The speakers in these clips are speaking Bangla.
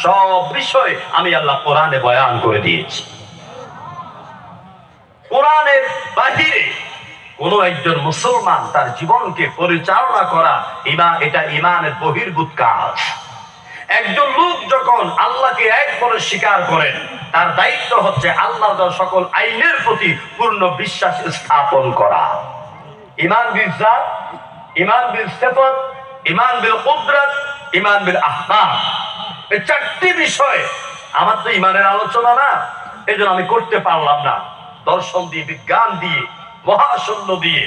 সব বিষয় আমি আল্লাহ কোরআনে বয়ান করে দিয়েছি। কোরআনের বাহিরে কোন একজন মুসলমান তার জীবনকে পরিচালনা করা এটা ঈমানের বহির্ভূত কাজ। একজন লোক যখন আল্লাহকে এক বলে স্বীকার করেন, তার দায়িত্ব হচ্ছে আল্লাহর সকল আইনের প্রতি পূর্ণ বিশ্বাস স্থাপন করা। ঈমান বিল জাত, ঈমান বিল সিফাত, ঈমান বিল কুদরত, ঈমান বিল আহকাম, এই চারটি বিষয়। আমার তো ঈমানের আলোচনা না, এজন্য আমি করতে পারলাম না। দর্শন দিয়ে, বিজ্ঞান দিয়ে, মহাশূন্য দিয়ে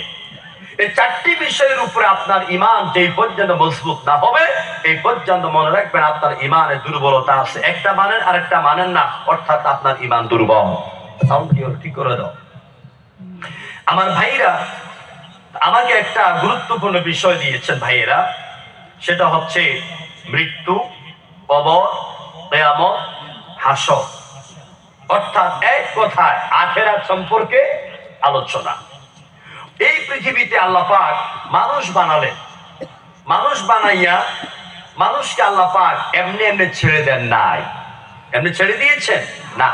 এই চারটি বিষয়ের উপরে আপনার ঈমান যেই পর্যন্ত মজবুত না হবে, এই পর্যন্ত মনে রাখবেন আপনার ঈমানে দুর্বলতা আছে। একটা মানেন আরেকটা মানেন না, অর্থাৎ আপনার ঈমান দুর্বল। সাউন্ড ঠিক করে দাও। আমার ভাইরা আমাকে একটা গুরুত্বপূর্ণ বিষয় দিয়েছেন ভাইয়েরা, সেটা হচ্ছে মৃত্যু, কবর, কিয়ামত, হাসর। অর্থাৎ এক কথায় আখিরাত সম্পর্কে আলোচনা। এই পৃথিবীতে আল্লাহ পাক মানুষ বানালেন, মানুষ বানাইয়া মানুষকে আল্লাহ পাক এমনি এমনি ছেড়ে দেন নাই। এমনি ছেড়ে দিয়েছেন না,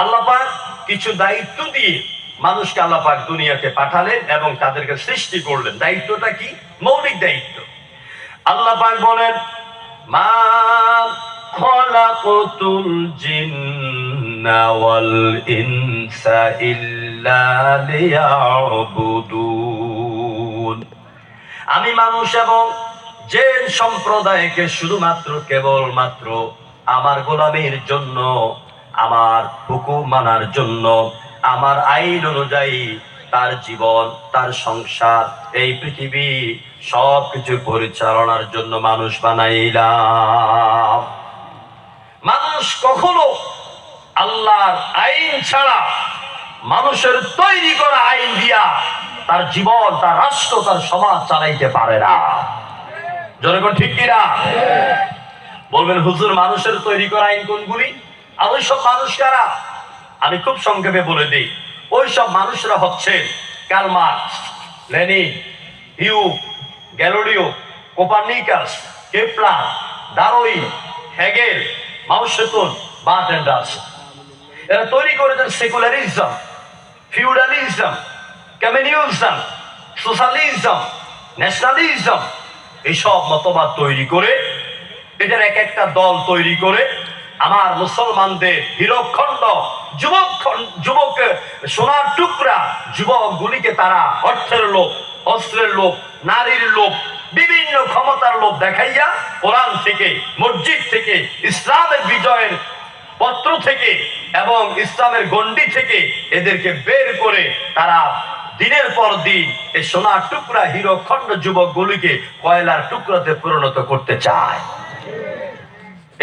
আল্লাহ পাক কিছু দায়িত্ব দিয়ে মানুষকে আল্লাহ পাক দুনিয়াতে পাঠালেন এবং তাদেরকে সৃষ্টি করলেন। দায়িত্বটা কি? মৌলিক দায়িত্ব। আল্লাহ পাক বলেন, মা খলাকতুল জিন্না ওয়াল ইনসা ইল্লা লিয়াবুদুন। আমি মানুষ এবং জিন সম্প্রদায়কে শুধুমাত্র কেবলমাত্র আমার গোলামীর জন্য, আমার হুকুম মানার জন্য, আমার আইন অনুযায়ী তার জীবন, তার সংসার, এই পৃথিবী সবকিছু পরিচালনার জন্য মানুষ বানাইলাম। মানুষ কখনো আল্লাহর আইন ছাড়া, মানুষের তৈরি করা আইন দিয়া তার জীবন, তার রাষ্ট্র, তার সমাজ চালাইতে পারে না। জনগণ ঠিক কিনা? বলবেন হুজুর মানুষের তৈরি করা আইন কোনগুলি? আর ওই সব মানুষ কারা? আমি খুব সংক্ষেপে বলে দিই। ওই সব মানুষরা হচ্ছে Karl Marx, Lenin, Hume, Galileo, Copernicus, Kepler, Darwin, Hegel, Mao Tsetung, Bertrand and Russell. এরা তৈরি করেছেন secularism, feudalism, communism, socialism, nationalism, এইসব মতবাদ তৈরি করে, এটার এক একটা দল তৈরি করে আমার মুসলমানদের হীরকখণ্ড যুবক সোনার টুকরা যুবকগুলিকে তারা অর্থের লোভ, অস্ত্রের লোভ, নারীর লোভ, বিভিন্ন ক্ষমতার লোভ দেখাইয়া কোরআন থেকে, মসজিদ থেকে, ইসলামের বিজয়ের পত্র থেকে এবং ইসলামের গণ্ডি থেকে এদেরকে বের করে তারা দিনের পর দিন এই সোনার টুকরা হীরকখণ্ড যুবকগুলিকে কয়লার টুকরাতে পরিণত করতে চায়।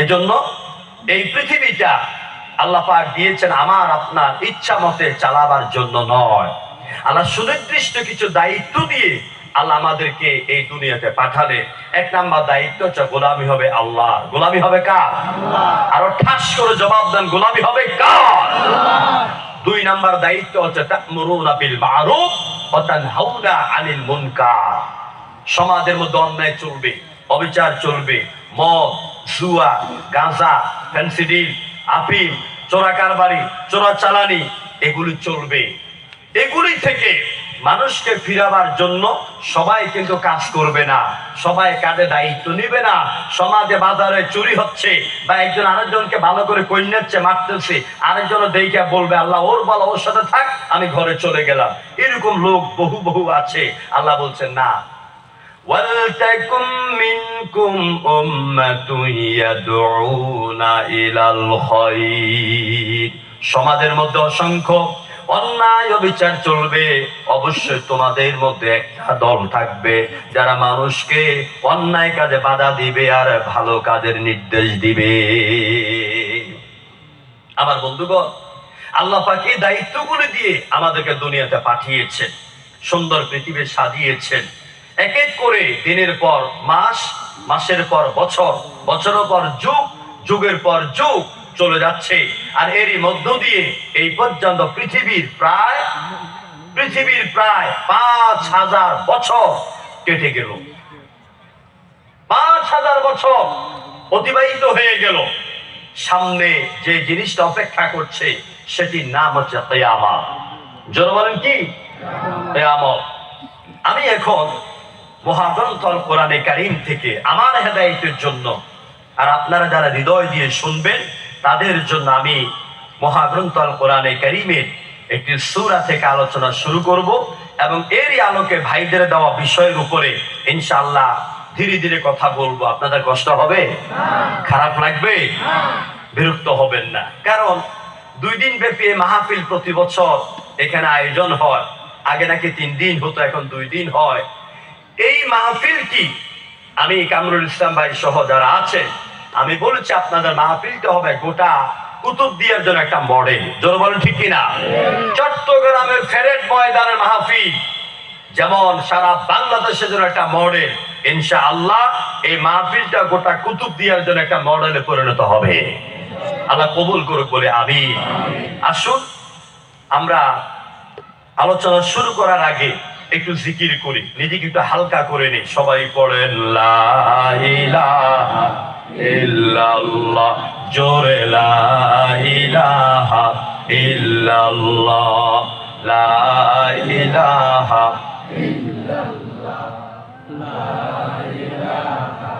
এজন্য এই পৃথিবীটা আল্লাহ পাক দিয়েছেন আমার আপনার ইচ্ছা মতে চালাবার জন্য নয়। আল্লাহ সুনির্দিষ্ট কিছু দায়িত্ব দিয়ে আল্লাহ আমাদেরকে এই দুনিয়াতে পাঠালে। এক নাম্বার দায়িত্ব হচ্ছে গোলামি হবে আল্লাহ। গোলামি হবে কার? আরো ঠাস করে জবাব দেন, গোলামি হবে কার? দুই নাম্বার দায়িত্ব হচ্ছে তা'মুরুনা বিল মা'রুফ ওয়া তানহাউনা আনিল মুনকার। সমাজের মধ্যে অন্যায় চলবে, অবিচার চলবে, মদ, জুয়া, গাঁজা, ফেন্সিডিল, আফিম, চোরা কারবারি, চোরা চালানি, এগুলি চলবে। এগুলি থেকে মানুষকে ফিরাবার জন্য সবাই কিন্তু কাজ করবে না, সবাই কাঁধে দায়িত্ব নিবে না। সমাজে বাজারে চুরি হচ্ছে বা একজন আরেকজনকে ভালো করে কইনাচ্ছে, মারতেছে, আরেকজন দেখে বলবে আল্লাহ ওর বলা, ওর সাথে থাক, আমি ঘরে চলে গেলাম। এরকম লোক বহু আছে। আল্লাহ বলছেন না, ওয়ালতাকুম মিনকুম উম্মাতুন ইয়াদউনা ইলাল খায়র। সমাজের মধ্যে অসংখ্য অন্যায় অবিচার চলবে, অবশ্যই তোমাদের মধ্যে একটা দল থাকবে যারা মানুষকে অন্যায় কাজে বাধা দিবে আর ভালো কাজের নির্দেশ দিবে। আমার বন্ধুগণ, আল্লাহ পাক এই দায়িত্বগুলো দিয়ে আমাদেরকে দুনিয়াতে পাঠিয়েছেন, সুন্দর পৃথিবী সাজিয়েছেন। এক এক করে দিনের পর মাস, মাসের পর বছর, বছরের পর যুগ, যুগের পর যুগ চলে যাচ্ছে। আর এরই মধ্য দিয়ে এই পর্যন্ত পৃথিবীর প্রায় ৫,০০০ বছর কেটে গেল। ৫,০০০ বছর অতিবাহিত হয়ে গেল, সামনে যে জিনিসটা অপেক্ষা করছে সেটির নাম হচ্ছে কিয়ামত। জোরে বলেন কি? কিয়ামত। আমি এখন মহাগ্রন্থ আল কোরআনে কারীম থেকে আমার হেদায়েতের জন্য আর আপনারা যারা হৃদয় দিয়ে শুনবেন তাদের জন্য আমি মহাগ্রন্থ আল কোরআনে কারীমের একটি সূরা থেকে আলোচনা শুরু করব এবং এরই আলোকে ভাইদের দেওয়া বিষয়ের উপরে ইনশাআল্লাহ ধীরে ধীরে কথা বলবো। আপনাদের কষ্ট হবে? খারাপ লাগবে? বিরক্ত হবেন না, কারণ 2 দিন ব্যাপী মাহফিল প্রতি বছর এখানে আয়োজন হয়। আগে নাকি 3 দিন হতো, এখন 2 দিন হয়। এই মাহফিলটি আমি কামরুল ইসলাম ভাই সহ যারা আছেন আমি বলছি আপনাদের মাহফিলটা হবে গোটা কুতুবদিয়ার জন্য একটা মডেল। জোরে বলেন ঠিক কিনা? চট্টগ্রামের ফেরেট ময়দানের মাহফিল যেমন সারা বাংলাদেশের জন্য একটা মডেল, ইনশাআল্লাহ এই মাহফিলটা গোটা কুতুবদিয়ার জন্য একটা মডেলে পরিণত হবে। আল্লাহ কবুল করুক বলে আমিন। আসুন আমরা আলোচনা শুরু করার আগে একটু জিকির করি, নিজেকে একটু হালকা করে নিই। সবাই পড়েন লা ইলাহা ইল্লাল্লাহ, জোরে লা ইলাহা ইল্লাল্লাহ, লা ইলাহা ইল্লাল্লাহ, লা ইলাহা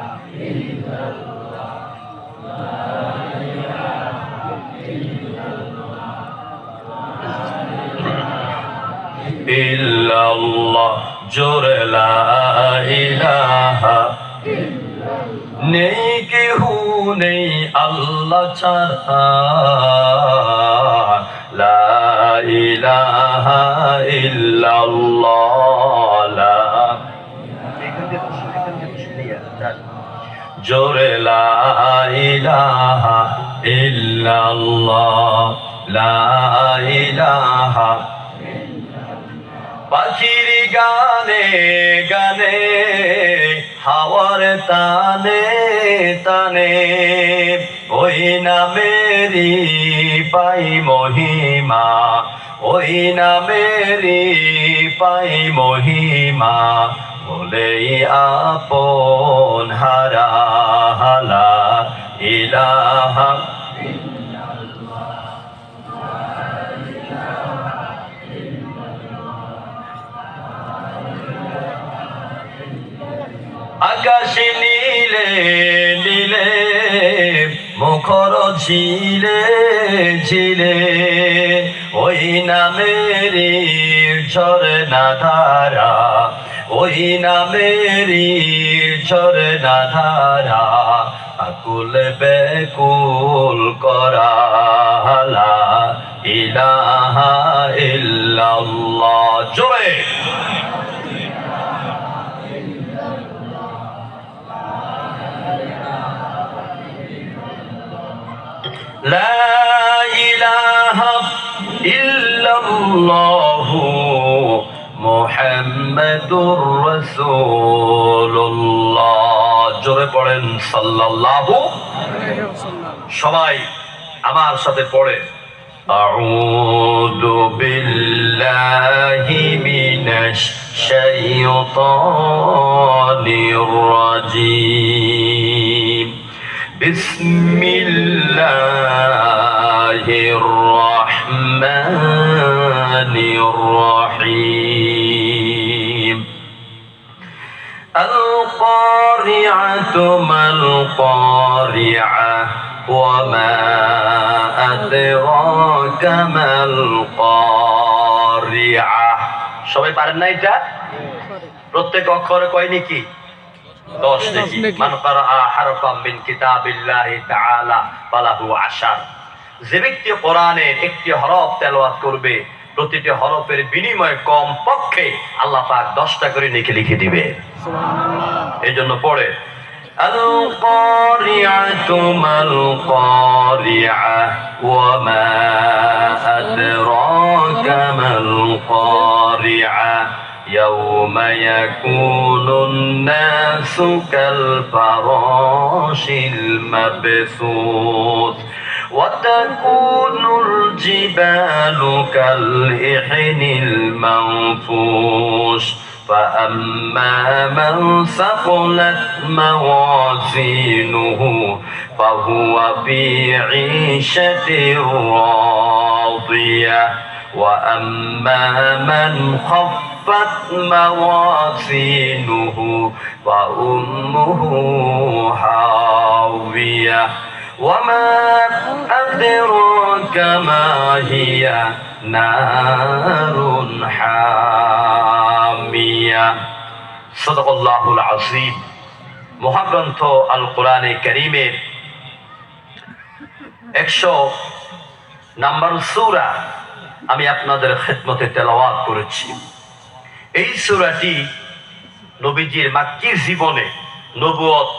ইল্লাল্লাহ, লা ইলাহা ইল্লাল্লাহ, জোরে লা ইলাহা ইল্লাল্লাহ। নেই কেহু নেই আল্লাহ ছাড়া, লা ইলাহা ইল্লাল্লাহ, জোরে লা ইলাহা ইল্লাল্লাহ, লা ইলাহা। পাখির গানে গানে হাওয়ার তানে তানে ওই নামেরই পাই মহিমা, ওই নামেরই পাই মহিমা, বলেই আপন হারা লা ইলাহা। আকাশে নীলে নীলে মুখর ঝিলে ঝিলে ওই নামেরই ঝরনা ধারা, ওই নামেরই ঝরনা ধারা, আকুল বেকুল করা লা ইলাহা ইল্লাল্লাহ, জোরে লা ইলাহা ইল্লাল্লাহু মুহাম্মাদুর রাসূলুল্লাহ, জোরে পড়েন সাল্লাল্লাহু আলাইহি ওয়াসাল্লাম। সবাই আমার সাথে পড়ে আউযু বিল্লাহি মিনাশ শাইতানির রাজীম, বিসমিল্লাহির রহমানির রহিম। আল কারিআতু মাল কারিআহ ওয়া মা আদরাকা মাল কারিআহ। সবাই পারেন না এটা? প্রত্যেক অক্ষরে কয় নাকি? 10 নাকি? মান ক্বারাআ হারফাম মিন কিতাবিল্লাহি তাআলা ফালাহু 10। যে ব্যক্তি কোরআনের একটি হরফ তেলাওয়াত করবে প্রতিটি হরফের বিনিময়ে কম পক্ষে আল্লাহ পাক 10টা করে নেকি লিখে দিবে। সুবহানাল্লাহ। এই জন্য পড়ে আল কারিআতু মাল কারিআহ ওয়া মা আদরাকা মাল কারিআহ ইয়াউমা ইয়াকুনুন নাসু কাল ফারাশিল মাবসুস وتكون الجبال كالعهن المنفوش فأما من ثقلت موازينه فهو في عيشة راضية وأما من خفت موازينه فأمه هاوية وما أدراك ما هي نار حامية صدق الله العظيم মহাগ্রন্থ আল কোরআনে কারীমের 100 নম্বর সূরা আমি আপনাদের খেদমতে তেলাওয়াত করেছি। এই সূরাটি নবীজির মাক্কি জীবনে নবুয়ত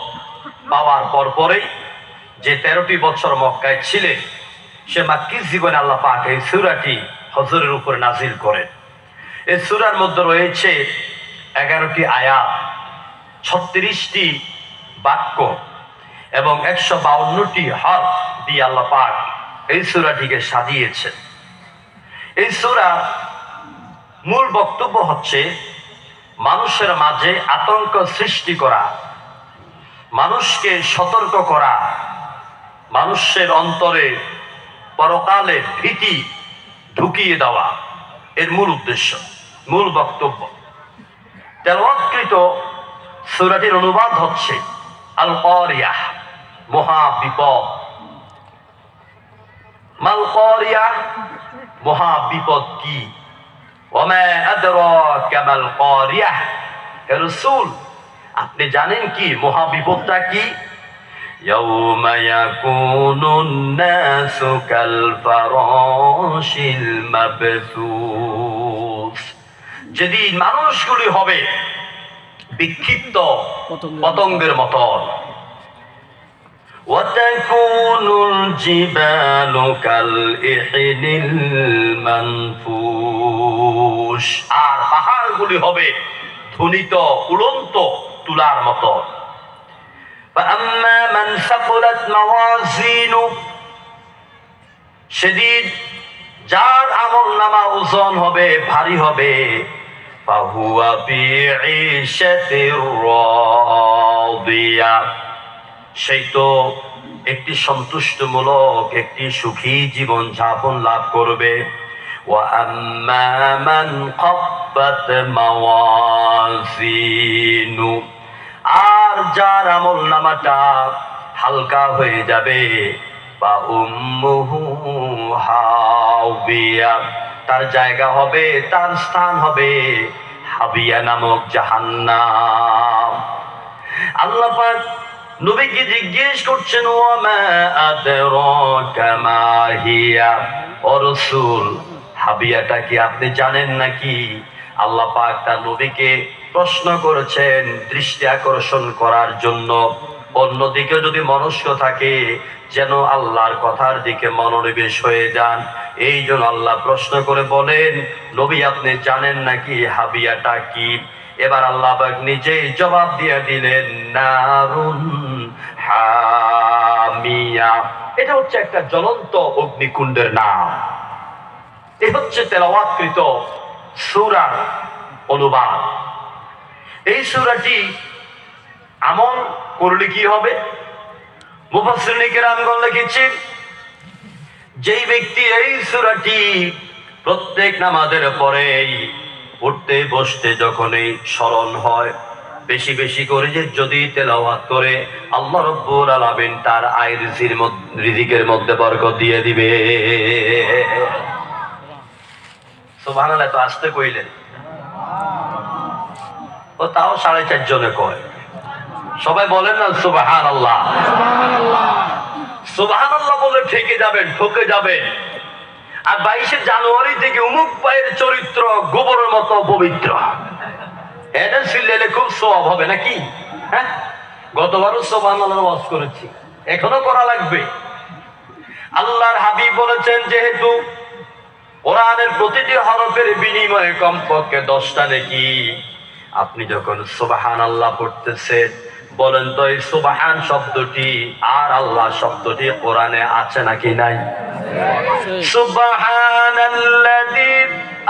পাওয়ার পরপরেই যে 13টি বছর মক্কায় ছিলেন সে মাক্কি জীবনে আল্লাহ পাক এই সূরাটি হযরতের উপরে নাজিল করেন। এই সূরার মধ্যে রয়েছে 11টি আয়াত, 36টি বাক্য এবং 152টি হরফ দিয়ে আল্লাহ পাক এই সূরাটিকে সাজিয়েছেন। এই সূরার মূল বক্তব্য হচ্ছে মানুষের মাঝে আতঙ্ক সৃষ্টি করা, মানুষকে সতর্ক করা, মানুষের অন্তরে পরকালের ভীতি ঢুকিয়ে দেওয়া এর মূল উদ্দেশ্য, মূল বক্তব্য। তেলাওয়াতকৃত সূরাটির অনুবাদ হচ্ছে আল কারিয়াহ, মহাবিপদ। মাল কারিয়াহ, মহাবিপদ কি? ওমা আদরাকা মাল কারিয়াহ, হে রাসূল আপনি জানেন কি মহাবিপদটা কি? ইয়াউমা ইয়াকুনুন নাসু কাল ফারাশিল মাবসুস, যেদিন মানুষগুলি হবে বিক্ষিপ্ত পতঙ্গের মতন। ওয়াতাকুনুল জিবালু কাল ইহনিল মানফুস, আর পাহাড়গুলি হবে ধ্বনিত উড়ন্ত তুলার মতন। ফাআম্মা মান সাকুলাত মাওয়াজিনু, সেদিন যার আমলনামা ওজন হবে, ভারী হবে, ফাহুয়া ফি ঈশাতির রাদিয়া, সেই তো একটি সন্তুষ্টমূলক, একটি সুখী জীবন যাপন লাভ করবে। ওয়া আম্মা মান খাফফাত মাওয়াজিনু, আর যার আমলনামাটা হালকা হয়ে যাবে, বা উম্মুহু হাবিয়া, তার জায়গা হবে, তার স্থান হবে হাবিয়া নামক জাহান্নাম। আল্লাহ পাক নবীকে জিজ্ঞেস করছেন, ওয়ামা আদরাকা মা হিয়া, ও রাসূল হাবিয়াটা কি আপনি জানেন নাকি? আল্লাহ পাক তার নবীকে প্রশ্ন করেছেন দৃষ্টি আকর্ষণ করার জন্য। অন্যদিকে যদি মনস্ক থাকে যেন আল্লাহর কথার দিকে মনোনিবেশ হয়ে যান, এই জন্য আল্লাহ প্রশ্ন করে বলেন, নবী আপনি জানেন নাকি হাবিয়াটা কি? এবার আল্লাহ পাক নিজেই জবাব দিয়ে দিলেন, নারুন হামিয়া, এটা হচ্ছে একটা জ্বলন্ত অগ্নিকুণ্ডের নাম। এ হচ্ছে তেলাওয়াতকৃত সূরার অনুবাদ। এই সূরাটি আমল করলে কি হবে? মুফাসসিরিন কিরামগণ লিখেছেন, যেই ব্যক্তি এই সূরাটি প্রত্যেক নামাজের পরেই উঠতে বসতে যখনই স্মরণ হয়, বেশি বেশি করে যে যদি তেলাওয়াত করে, আল্লাহ রাব্বুল আলামিন তার আয়ের রিজিকের মধ্যে বরকত দিয়ে দিবে। সুবহানাল্লাহ, তো আসতে কইলেন, ও তাও 4.5 জনে কয়। সবাই বলেন না সুবহানাল্লাহ। সুবহানাল্লাহ বলে ঠেকে যাবেন, ঠকে যাবেন। আর 22শে জানুয়ারি থেকে অমুক ভাইয়ের চরিত্র গোবরের মতো পবিত্র, এটা সিলেলে খুব সওয়াব হবে নাকি? হ্যাঁ, গতবারও সুবহানাল্লাহ ওয়াজ করেছি, এখনো করা লাগবে। আল্লাহর হাবিব বলেছেন, যেহেতু কোরআনের প্রতিটি হরফের বিনিময়ে কমপক্ষে 10টা নেকি, আপনি যখন সুবহানাল্লাহ পড়তেছেন, বলেন তো এই সুবহান শব্দটি আর আল্লাহ শব্দটি কোরআনে আছে নাকি নাই? সুবহানাল্লাযী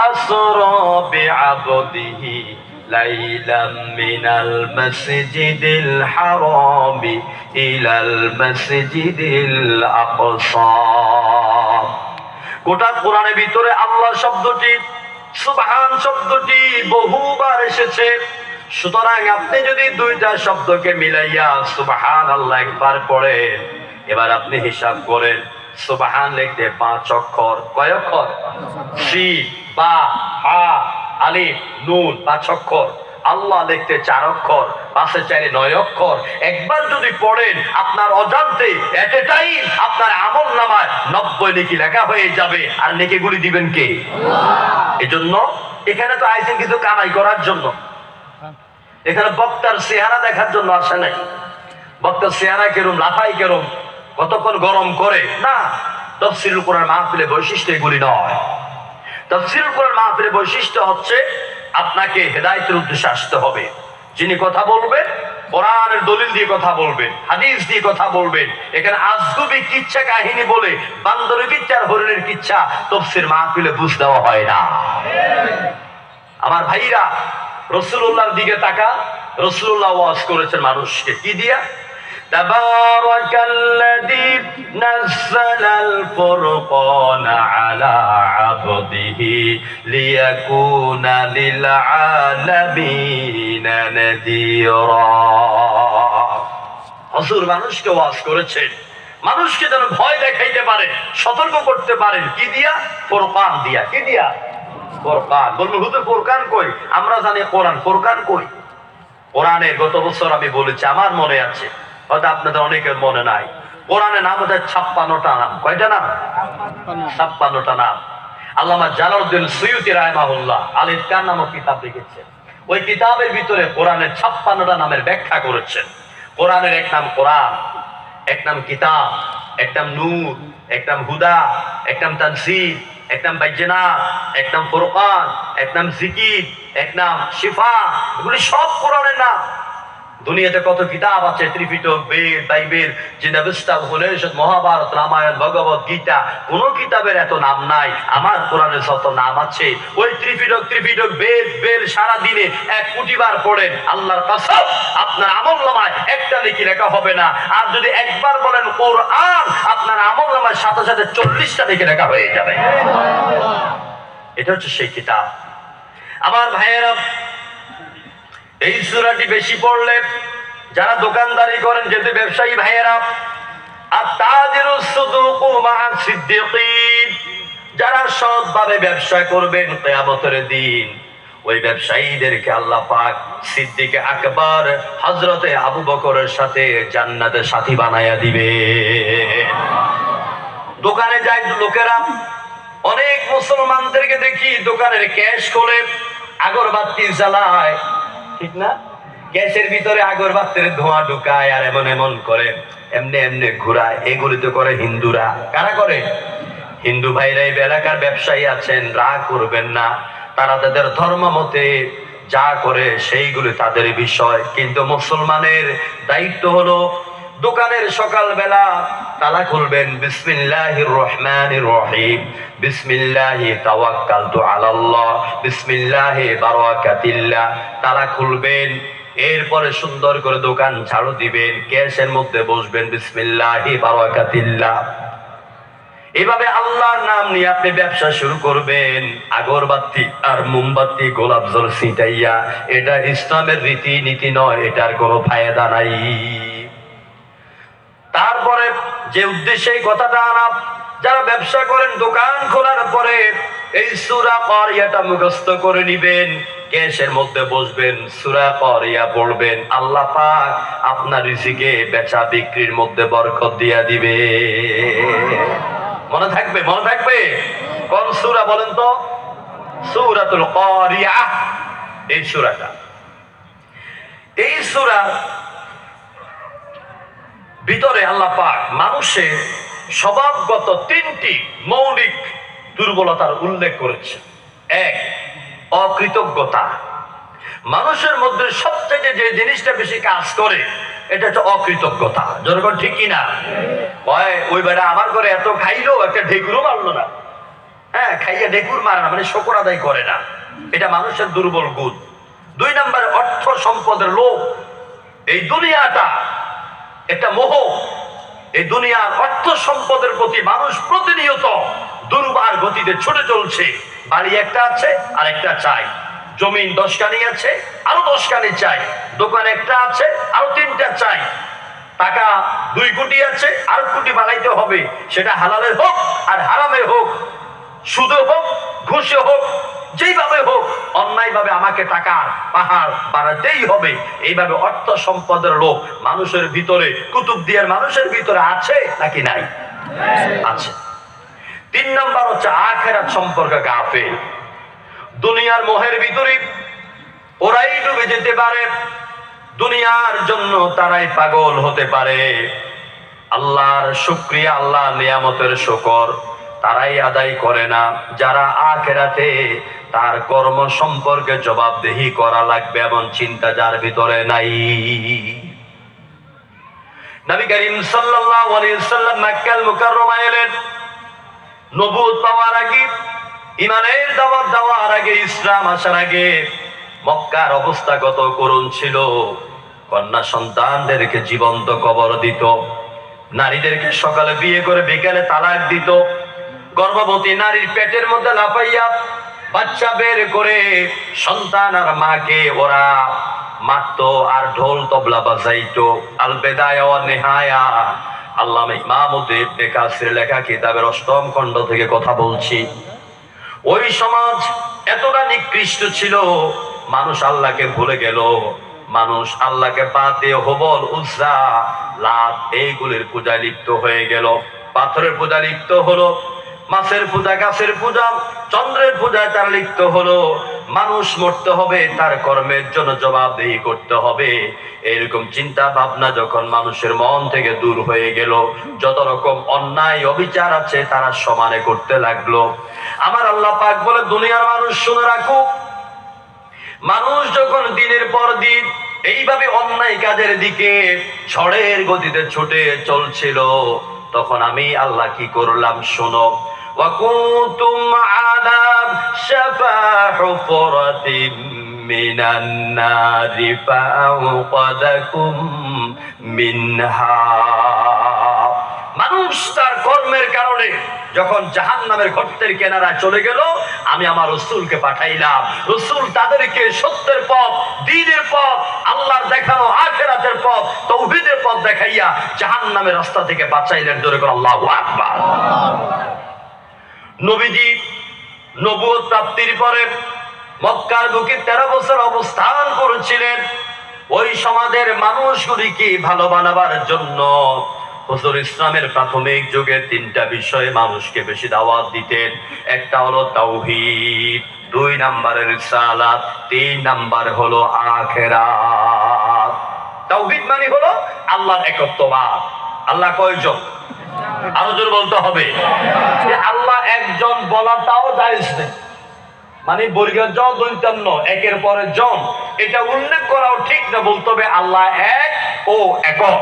আসরা বিআবদিহি লাইলাম মিনাল মাসজিদিল হারামি ইলাল মাসজিদিল আকসা। গোটা কোরআনের ভিতরে আল্লাহ শব্দটি, সুবহান শব্দটি বহুবার এসেছে। সুতরাং আপনি যদি দুইটা শব্দকে মিলাইয়া সুবহানাল্লাহ একবার পড়েন, এবার আপনি হিসাব করেন সুবহান লিখতে 5 অক্ষর। কয় অক্ষর? সিন বা হা আলিফ নুন 5 অক্ষর। আল্লাহ লিখতে 4 অক্ষর, 5 এ 4 9 অক্ষর। একবার যদি পড়েন আপনার অজান্তে এট এ টাইম আপনার আমলনামায় 90 নেকি লেখা হয়ে যাবে। আর নেকিগুলি দিবেন কে? আল্লাহ। এজন্য এখানে তো আইছেন কিছু কামাই করার জন্য, এখানে বক্তার চেহারা দেখার জন্য আসে নাই। বক্তার চেহারা কেরম, লাফাই কেরম, কতক্ষণ গরম করে না। তাফসীরুল কোরআন মাহফিলের বৈশিষ্ট্য এগুলি নয়। তাফসীরুল কোরআন মাহফিলের বৈশিষ্ট্য হচ্ছে আপনাকে হেদায়েতের উদ্দেশ্যে আসতে হবে। যিনি কথা বলবেন কোরআনের দলিল দিয়ে কথা বলবেন, হাদিস দিয়ে কথা বলবেন। এখানে আজগুবি কিচ্ছা কাহিনী বলে বান্দরের কিচ্ছা আর হরিণের কিচ্ছা তাফসীর মাহফিলে বুঝ দেওয়া হয় না। আমার ভাইরা, রাসূলুল্লাহর দিকে তাকা। রাসূলুল্লাহ ওয়াজ করেছেন মানুষকে কি দিয়া? তাবারাকাল্লাযী নাযালাল ফুরকানা আলা আবদিহি লিয়াকুনা লিল আলামিনা নাযীরা। হুজুর মানুষকে ওয়াজ করেছেন, মানুষকে যেন ভয় দেখাইতে পারেন, সতর্ক করতে পারেন। কি দিয়া? ফুরকান দিয়া। কি দিয়া? ফুরকান। বলবেন হুজুর ফুরকান কই? আমরা জানি কোরআন, ফুরকান কই? কোরআনের গত বছর আমি বলেছি, আমার মনে আছে, হয়তো আপনাদের অনেকের মনে নাই। কোরআনের নাম হচ্ছে 56টা নাম। কয়টা নাম? 56টা নাম। আল্লামা জালালউদ্দিন সুয়ুতী রাহিমাহুল্লাহ আল ইতকান নামক কিতাব লিখেছেন। ওই কিতাবের ভিতরে কোরআনের 56টা নামের ব্যাখ্যা করেছেন। কোরআনের এক নাম কোরআন, এক নাম কিতাব, এক নাম নূর, এক নাম হুদা, এক নাম তানসীর, এক নাম বাইজিনাত, এক নাম ফুরকান, এক নাম জিকির, এক নাম শিফা। এগুলি সব কোরআনের নাম। দুনিয়াতে কত কিতাব আছে, ত্রিপিটক, বেদ, বাইবেল, জিনাবিস্তা, উপনিষদ, মহাভারত, রামায়ণ, ভগবত গীতা, কোন কিতাবের এত নাম নাই। আমার কোরআনের যত নাম আছে, ওই ত্রিপিটক বেদ সারা দিনে 1 কোটি বার পড়েন, আল্লাহর কসম আপনার আমলনামায় একটা নেকি লেখা হবে না। আর যদি একবার বলেন কোরআন, আপনার আমলনামায় সাথে সাথে 40টা নেকি লেখা হয়ে যাবে। এটা হচ্ছে সেই কিতাব। আমার ভাইয়েরা, এই সূরাটি বেশি পড়লে যারা দোকানদারি করেন, যেহেতু ব্যবসায়ী ভাইয়েরা, আত-তাজিরুস সুদুকু মা'আস সিদ্দিকিন, যারা সৎভাবে ব্যবসা করবেন কিয়ামতের দিন, ওই ব্যবসায়ীদেরকে আল্লাহ পাক সিদ্দিক আকবর হযরতে আবু বকরের সাথে জান্নাতে সাথী বানায়া দিবে। দোকানে যায় লোকেরা, অনেক মুসলমানদেরকে দেখি দোকানের ক্যাশ খোলে, আগরবাতি জ্বালায়, ঠিক না? গ্যাসের ভিতরে আগরবাতির ধোঁয়া ঢুকায় আর এমন করে এমনি ঘুরায়। এগুলি তো করে হিন্দুরা। কারা করে? হিন্দু ভাইরা। এই এলাকার ব্যবসায়ী আছেন, রাগ করবেন না, তারা তাদের ধর্ম মতে যা করে সেইগুলি তাদের বিষয়। কিন্তু মুসলমানের দায়িত্ব হলো দোকানের সকালবেলা তালা খুলবেন, বিসমিল্লাহির রহমানির রহিম, বিসমিল্লাহি তাওয়াক্কালতু আলাল্লাহ, বিসমিল্লাহি বারাকাতিল্লাহ। তালা খুলবেন, এরপরে সুন্দর করে দোকান ঝাড়ু দিবেন, ক্যাশের মধ্যে বসবেন, বিসমিল্লাহি বারাকাতিল্লাহ। এভাবে আল্লাহর নাম নিয়ে আপনি ব্যবসা শুরু করবেন। আগরবাতি আর মোমবাতি গোলাপ জল ছিটাইয়া, এটা ইসলামের রীতি নীতি নয়, এটার কোনো ফায়দা নাই। তারপরে যে উদ্দেশ্যে এই কথাটা আনা, যারা ব্যবসা করেন দোকান খোলার পরে এই সূরা কারিয়াটা মুখস্থ করে নিবেন, ক্যাশের মধ্যে বসবেন, সূরা কারিয়া পড়বেন, আল্লাহ পাক আপনার রিজিকে বেচা বিক্রির মধ্যে বরকত দিয়া দিবে। মনে থাকবে? মনে থাকবে? কোন সূরা বলেন তো? সূরাতুল কারিয়া। এই সূরাটা, এই সূরা ভিতরে আল্লাহ পাক মানুষের স্বভাবগত 3টি মৌলিক দুর্বলতার উল্লেখ করেছে। 1, অকৃতজ্ঞতা। মানুষের মধ্যে সবচেয়ে যে জিনিসটা বেশি কাজ করে এটা হচ্ছে অকৃতজ্ঞতা। জনগণ ঠিক কিনা? ওই বেটা আমার ঘরে এত খাইলো, একটা ঢেকুরও মারলো না। হ্যাঁ, খাইয়া ঢেকুর মারে না, মানে শুকর আদায় করে না। এটা মানুষের দুর্বল গুণ। দুই নম্বরে অর্থ সম্পদের লোভ। এই দুনিয়াটা একটা মোহ। এই দুনিয়ার অর্থ সম্পদের প্রতি মানুষ প্রতিনিয়ত দুর্বার গতিতে ছুটে চলছে। বাড়ি একটা আছে আর একটা চাই, জমিন 10 কানি আছে আরো 10 কানি চাই, দোকান একটা আছে আরো 3টা চাই, টাকা 2 কোটি আছে আর কোটি বাড়াইতে হবে, সেটা হালালের হোক আর হারামের হোক, সুদে হোক ঘুষে হোক, যেইভাবে হোক অন্যায় ভাবে আমাকে টাকার পাহাড় বাড়াতেই হবে। এইভাবে অর্থ সম্পদের লোভ মানুষের ভিতরে, কুতুবদিয়ার মানুষের ভিতরে আছে নাকি নাই? আছে। 3 নম্বর হচ্ছে আখিরাত সম্পর্কে গাফেল। দুনিয়ার মোহের ভিতরে ওরাই ডুবে যেতে পারে, দুনিয়ার জন্য তারাই পাগল হতে পারে। আল্লাহর শুকরিয়া, আল্লাহ নিয়ামতের শুকর তারাই আদায় করে না, যারা আখিরাতে তার কর্ম সম্পর্কে জবাবদিহি করা লাগবে এমন চিন্তা যার ভিতরে নাই। নবী করিম সাল্লাল্লাহু আলাইহি ওয়াসাল্লাম মক্কাল মুকাররমা এলেন। নবুয়ত পাওয়ার আগে, ঈমানের দাওয়াত দেওয়ার আগে, ইসলাম আসার আগে মক্কার অবস্থা কত করুণ ছিল। কন্যা সন্তানদেরকে জীবন্ত কবর দিত, নারীদেরকে সকালে বিয়ে করে বিকেলে তালাক দিত, গর্ভবতী নারীর পেটের মধ্যে লাফাইয়া বাচ্চা বের করে সন্তান আর মাকে ওরা মারতো আর ঢোল তবলা বাজাইতো। আল বেদায়া ওয়ান নিহায়া, আল্লামা ইমামুদ্দিন ইবনে কাসির লেখা কিতাবের 8ম খণ্ড থেকে কথা বলছি। ওই সমাজ এতটা নিকৃষ্ট ছিল, মানুষ আল্লাহকে ভুলে গেল, মানুষ আল্লাহকে বাদ দিয়ে হুবল, উজ্জা, লাত এইগুলির পূজায় লিপ্ত হয়ে গেল, পাথরের পূজা লিপ্ত হলো, মাছের পূজা, গাছের পূজা, চন্দ্রের পূজায় তার লিপ্ত হলো। মানুষ মরতে হবে, তার কর্মের জন্য জবাবদিহি করতে হবে, এরকম চিন্তা ভাবনা যখন মানুষের মন থেকে দূর হয়ে গেল, যত রকম অন্যায় অবিচার আছে তারা সমানে করতে লাগলো। আমার আল্লাহ পাক বলে, দুনিয়ার মানুষ শুনে রাখো, মানুষ যখন দিনের পর দিন এইভাবে অন্যায় কাজের দিকে ঝড়ের গতিতে ছুটে চলছিল, তখন আমি আল্লাহ কি করলাম শোনো। وَكُنْتُمْ عَلَى شَفَا حُفْرَةٍ مِّنَ النَّارِ فَأَنْقَذَكُمْ مِنْهَا। মানুষ তার কর্মের কারণে যখন জাহান্নামের গর্তের কিনারায় চলে গেল, আমি আমার রাসূলকে পাঠাইলাম। রাসূল তাদেরকে সত্যের পথ, দ্বীনের পথ, আল্লাহর দেখানো আখিরাতের পথ, তাওহীদের পথ দেখাইয়া জাহান্নামের রাস্তা থেকে বাঁচাইলেন। জোরে করে আল্লাহু আকবার। নবীজি নবুয়ত প্রাপ্তির পরে মক্কার বুকে 13 বছর অবস্থান করেছিলেন। ওই সমাজের মানুষগুলিকে ভালো বানাবার জন্য হুজুর ইসলামের প্রাথমিক যুগে 3টা বিষয়ে মানুষকে বেশি দাওয়াত দিতেন। একটা হলো তাওহীদ, 2 নম্বরে রিসালাত, 3 নম্বর হলো আখিরাত। তাওহীদ মানে হলো আল্লাহর একত্ববাদ। আল্লাহ কয়জন? আরো জোরে বলতে হবে যে আল্লাহ একজন বলাটাও জায়েজ নেই, মানে বর্গের জ দন্তান্ন একের পরে জন, এটা উল্লেখ করাও ঠিক না। বলতে হবে আল্লাহ এক ও একক।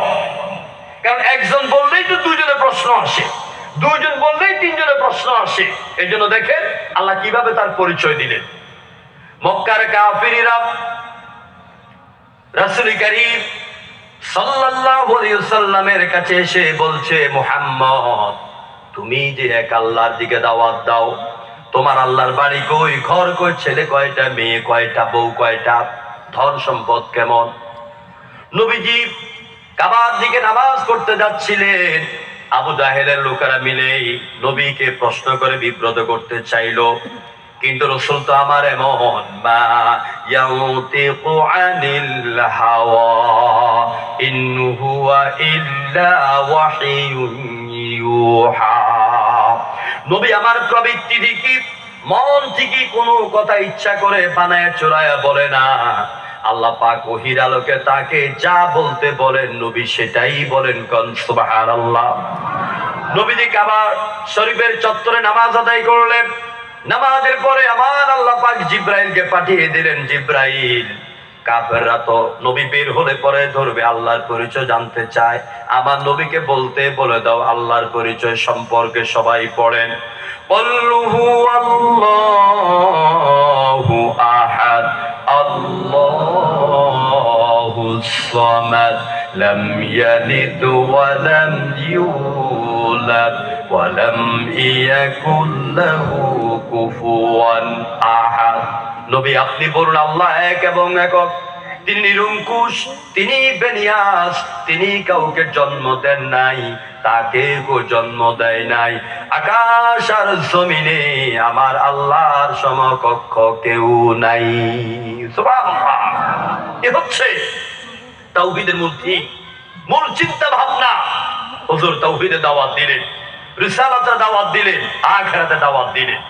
কারণ একজন বললেই তো 2 জনের প্রশ্ন আসে, 2 জন বললেই 3 জনের প্রশ্ন আসে। এই জন্য দেখেন আল্লাহ কিভাবে তার পরিচয় দিলেন। মক্কার কাফিররা রাসূল করিম সাল্লাল্লাহু আলাইহি ওয়াসাল্লামের কাছে এসে বলছে, মুহাম্মদ তুমি যে এক আল্লাহর দিকে দাওয়াত দাও, তোমার আল্লাহর বাড়ি কই, ঘর কই, ছেলে কয়টা, মেয়ে কয়টা, বউ কয়টা, ধন সম্পদ কেমন? নবীজি কাবার দিকে নামাজ পড়তে যাচ্ছিলেন, আবু জাহেলের লোকেরা মিলে নবীকে প্রশ্ন করে বিব্রত করতে চাইলো, কিন্তু রাসূল তো আমার এমন, মা ইয়াউতিকু আনিল হাওয়া ইন হুয়া ইল্লা ওয়াহিয়ুন ইউহা। নবী আমার প্রবৃত্তি থেকে, মন থেকে কোনো কথা ইচ্ছা করে বানায় চোরায়া বলে না। আল্লাহ পাক ওহীর আলোকে তাকে যা বলতে বলেন নবী সেটাই বলেন। কোন সুবহানাল্লাহ। নবীজি কাবা শরীফের চত্বরে নামাজ আদায় করলেন। নামাজের পরে আমার আল্লাহ পাক জিব্রাইলকে পাঠিয়ে দিলেন। জিব্রাইল, কাফেররা তো নবী বের হলে পরে ধরবে, আল্লাহর পরিচয় জানতে চায়, আমার নবীকে বলতে বলে দাও আল্লাহর পরিচয় সম্পর্কে। সবাই পড়েন, কুল হুয়াল্লাহু আহাদ, আল্লাহু الصمد لم يلد ولم يولد ولم يكن له كفوا أحد নবী আপনি বলুন আল্লাহ এক এবং একক, তিনি নিরঙ্কুশ, তিনি বেনিয়াস, তিনি কাউকে জন্ম দেন নাই, তাকে কেউ জন্ম দেয় নাই। আকাশ আর জমিনে আমার আল্লাহর সমকক্ষ কেউ নাই। সুবহানাল্লাহ। এ হচ্ছে তাওহীদের মূল চিন্তা ভাবনা। হুজুর তাওহীদে দাওয়াত দিলেন, রিসালাতে দাওয়াত দিলেন, আখিরাতে দাওয়াত দিলেন।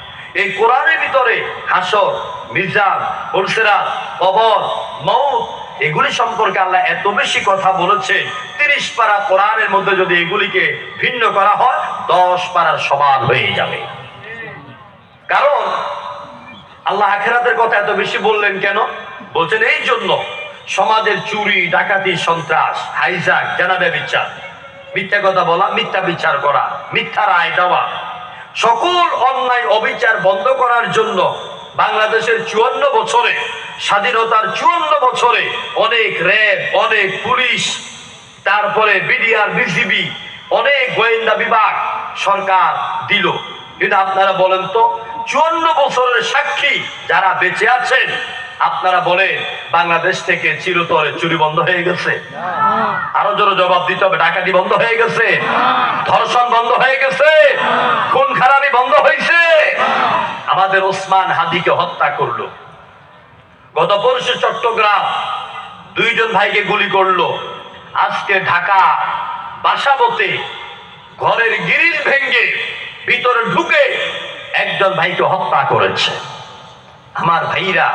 এই কোরআনের ভিতরে হাসর, মিজান, পুলসিরাত, কবর, মউত এগুলি সম্পর্কে আল্লাহ এত বেশি কথা বলেছে। 30 পারা কোরআনের মধ্যে যদি এগুলিকে ভিন্ন করা হয় 10 পারার সমান হয়ে যাবে। কারণ আল্লাহ আখিরাতের কথা এত বেশি বললেন কেন? বলছেন এই জন্য সমাজের চুরি, ডাকাতি, সন্ত্রাস, হাইজ্যাক, জানা ব্যভিচার, মিথ্যা কথা বলা, মিথ্যা বিচার করা, মিথ্যা রায় দেওয়া, সকল অন্যায় অবিচার বন্ধ করার জন্য বাংলাদেশের 54 বছরে, স্বাধীনতার 54 বছরে অনেক র্যাব, অনেক পুলিশ, তারপরে বিডিআর, বিজিবি, অনেক গোয়েন্দা বিভাগ সরকার দিল। কিন্তু আপনারা বলেন তো 54 বছরের সাক্ষী যারা বেঁচে আছেন, আপনারা বলেন বাংলাদেশ থেকে চিরতরে চুরি বন্ধ হয়ে গেছে? আরো জোরে জবাব দিতে হবে। ডাকাতি বন্ধ হয়ে গেছে? ধর্ষণ বন্ধ হয়ে গেছে? খুন খারাপি বন্ধ হয়েছে? আমাদের ওসমান হাদিকে হত্যা করলো, গত পরশু চট্টগ্রাম 2 জন ভাইকে গুলি করলো, আজকে ঢাকা বাসাবতে ঘরের গ্রিল ভেঙে ভিতরে ঢুকে একজন ভাইকে হত্যা করেছে। আমার ভাইরা,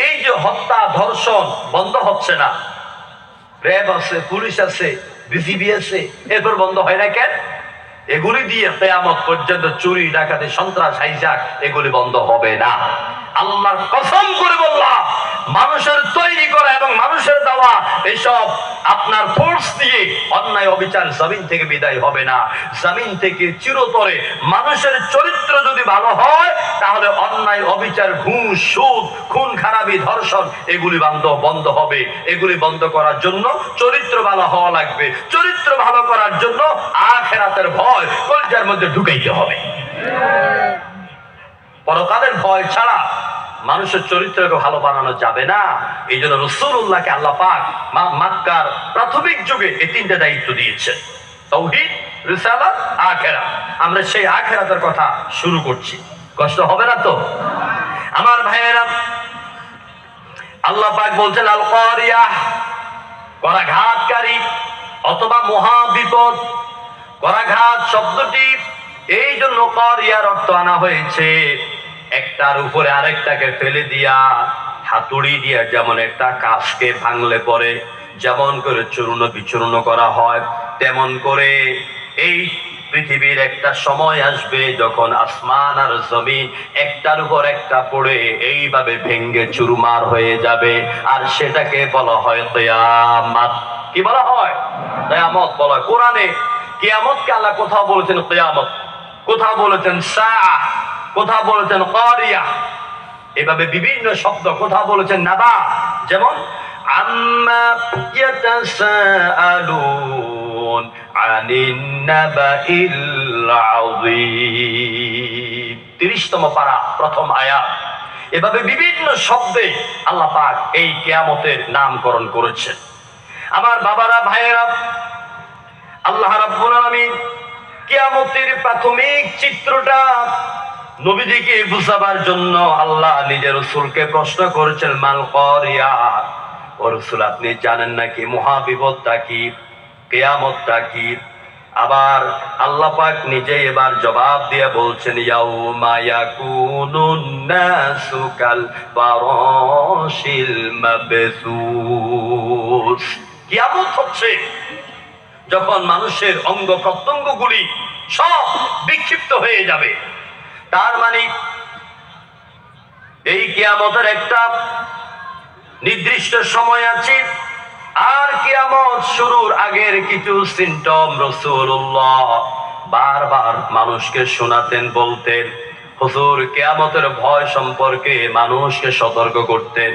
এই যে হত্যা, ধর্ষণ বন্ধ হচ্ছে না, র্যাব আছে, পুলিশ আছে, বিজিবি আছে, এরপর বন্ধ হয় না কেন? এগুলি দিয়ে কিয়ামত পর্যন্ত চুরি, ডাকাতি, সন্ত্রাস, হাইজ্যাক এগুলি বন্ধ হবে না। আল্লাহর কসম করে বললাম, মানুষের তৈরি করা এবং মানুষের দেওয়া এসব আপনার ফোর্স দিয়ে অন্যায় অবিচার জমিন থেকে বিদায় হবে না। জমিন থেকে চিরতরে মানুষের চরিত্র যদি ভালো হয় তাহলে অন্যায় অবিচার, ঘুষ, সুদ, খুন খারাপি, ধর্ষণ এগুলি বন্ধ হবে। এগুলি বন্ধ করার জন্য চরিত্র ভালো হওয়া লাগবে। চরিত্র ভালো করার জন্য আখিরাতের ভয় কলিজার মধ্যে ঢুকাইতে হবে। পরকালের ভয় ছাড়া মানুষের চরিত্রকে ভালো বানানো যাবে না। এই জন্য রাসূলুল্লাহকে আল্লাহ পাক মক্কার প্রাথমিক যুগে এই 3টে দায়িত্ব দিয়েছেন: তাওহীদ, রিসালাত, আখিরাত। আমরা সেই আখিরাতের কথা শুরু করছি। কষ্ট হবে না তো আমার ভাইয়েরা? আল্লাহ পাক বলছেন আল কারিয়াহ, করাঘাতকারী অথবা মহা বিপদ। করাঘাত শব্দটি এই জন্য কারিয়ার অর্থ আনা হয়েছে একটার উপরে আরেকটাকে ফেলে দিয়া, হাতুড়ি দিয়া যেমন একটা কাজকে ভাঙলে পরে যেমন করে চূর্ণ বিচূর্ণ করা হয়, তেমন করে এই পৃথিবীর একটা সময় আসবে যখন আসমান আর জমিন একটার উপর একটা পড়ে এইভাবে ভেঙ্গে চুরমার হয়ে যাবে। আর সেটাকে বলা হয় কিয়ামত। কি বলা হয়? কিয়ামত বলা হয়। কোরআনে কিয়ামতকে আল্লাহ কোথাও বলেছেন কিয়ামত, কোথাও বলেছেন সাআহ, কোথাও বলেছেন কারিয়া, এভাবে বিভিন্ন শব্দ। কোথাও বলেছেন নাবা, যেমন আম্মা ইয়াতাসাআলুন আনিন নাবাইল আযীম, 30তম পারা, প্রথম আয়াত। এভাবে বিভিন্ন শব্দে আল্লাহ পাক এই কিয়ামতের নামকরণ করেছেন। আমার বাবারা, ভাইয়েরা, আল্লাহ রাব্বুল আলামিন কিয়ামতের প্রাথমিক চিত্রটা নবীজিকে বুঝাবার জন্য আল্লাহ নিজের রাসূলকে প্রশ্ন করেছেন, মাল কারিয়া। ও রাসূল, আপনি জানেন নাকি মহাবিপদটা কি, কিয়ামতটা কি? আবার আল্লাহ পাক নিজে এবার জবাব দিয়ে বলছেন, ইয়াউমা ইয়াকুনুন নাসু কাল ফারাশিল মাবসুস। কিয়ামত হচ্ছে যখন মানুষের অঙ্গ প্রত্যঙ্গগুলি সব বিক্ষিপ্ত হয়ে যাবে। তার মানে এই কিয়ামতের একটা নির্দিষ্ট সময় আছে। আর কিয়ামত শুরুর আগের কিছু সিম্পটম রাসূলুল্লাহ বারবার মানুষকে শোনাতেন, বলতেন। হুজুর কিয়ামতের ভয় সম্পর্কে মানুষকে সতর্ক করতেন।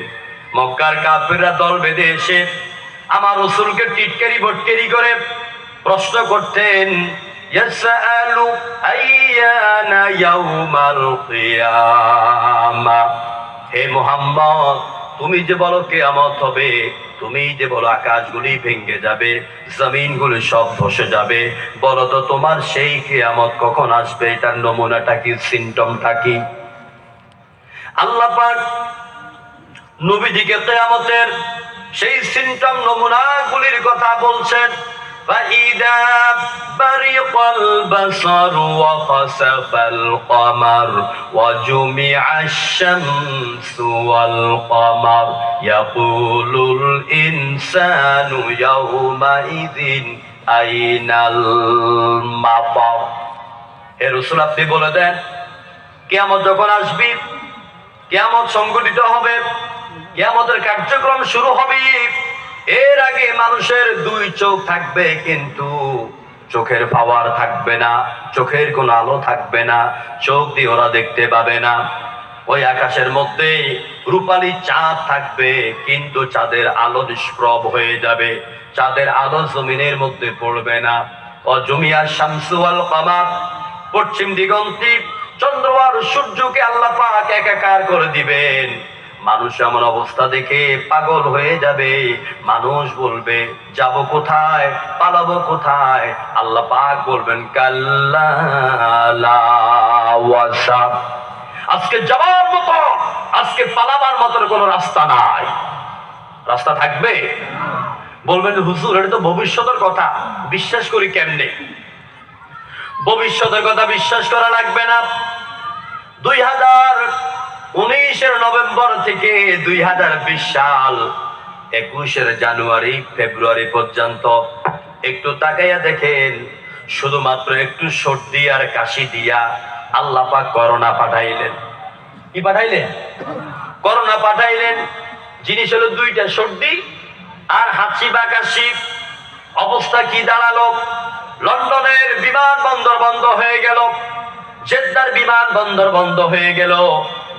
মক্কার কাফিররা দল বেঁধে এসে আমার রাসূলকে টিটকারি বটকারি করে প্রশ্ন করতেন, ইয়াসআলু আইয়ানা ইয়াউমাল কিয়ামা, হে মুহাম্মদ তুমি যে বলো কিয়ামত হবে, তুমি যে বলো আকাশগুলি ভেঙে যাবে, জমিনগুলি সব ধসে যাবে, বলো তো তোমার সেই কিয়ামত কখন আসবে? এটার নমুনাটা কি, সিম্পটমটা কি? আল্লাহ পাক নবীজিকে কিয়ামতের সেই সিম্পটম নমুনাগুলির কথা বলছেন। فَإِذَا بَرِقَ الْبَصَرُ وَخَسَفَ الْقَمَرُ وَجُمِعَ الشَّمْسُ وَالْقَمَرُ يَقُولُ الْإِنسَانُ يَوْمَئِذٍ أَيْنَ الْمَفَرُ। হে রাসূল আপনি বলে দেন, কিয়ামত যখন আসবে, কিয়ামত সংঘটিত হবে, কিয়ামতের কার্যক্রম শুরু হবে, এর আগে মানুষের দুই চোখ থাকবে কিন্তু চোখের পাওয়ার থাকবে না, চোখের কোনো আলো থাকবে না, চোখ দিয়ে ওরা দেখতে পাবে না। ওই আকাশের মধ্যে রূপালী চাঁদ থাকবে কিন্তু চাঁদের আলো নিষ্প্রভ হয়ে যাবে, চাঁদের আলো জমিনের মধ্যে পড়বে না। অজুমিয়া শামসু ওয়াল কামার, পশ্চিম দিগন্তে চন্দ্র আর সূর্যকে আল্লাহ পাক একাকার করে দিবেন। মানুষ এমন অবস্থা দেখে পাগল হয়ে যাবে, মানুষ বলবে যাব কোথায়, পালাবো কোথায়? আল্লাহ পাক বলবেন কাল্লা লা ওয়াজা, আজকে যাবার মতো, আজকে পালাবার মতো কোনো রাস্তা নাই। রাস্তা থাকবে? বলবেন হুজুর এটা তো ভবিষ্যতের কথা, বিশ্বাস করি কেমনে? ভবিষ্যতের কথা বিশ্বাস করা লাগবে না। 2019 নভেম্বর থেকে 2020 সাল 21 জানুয়ারি ফেব্রুয়ারি পর্যন্ত একটু তাকাইয়া দেখেন, শুধুমাত্র একটু সর্দি আর কাশি দিয়া আল্লাহ পাক করোনা পাঠাইলেন। কি পাঠাইলেন? করোনা পাঠাইলেন। জিনিস হলো দুইটা, সর্দি আর হাঁচি বা কাশি। অবস্থা কি দাঁড়ালো? লন্ডনের বিমানবন্দর বন্ধ হয়ে গেল, জেদ্দার বিমানবন্দর বন্ধ হয়ে গেল,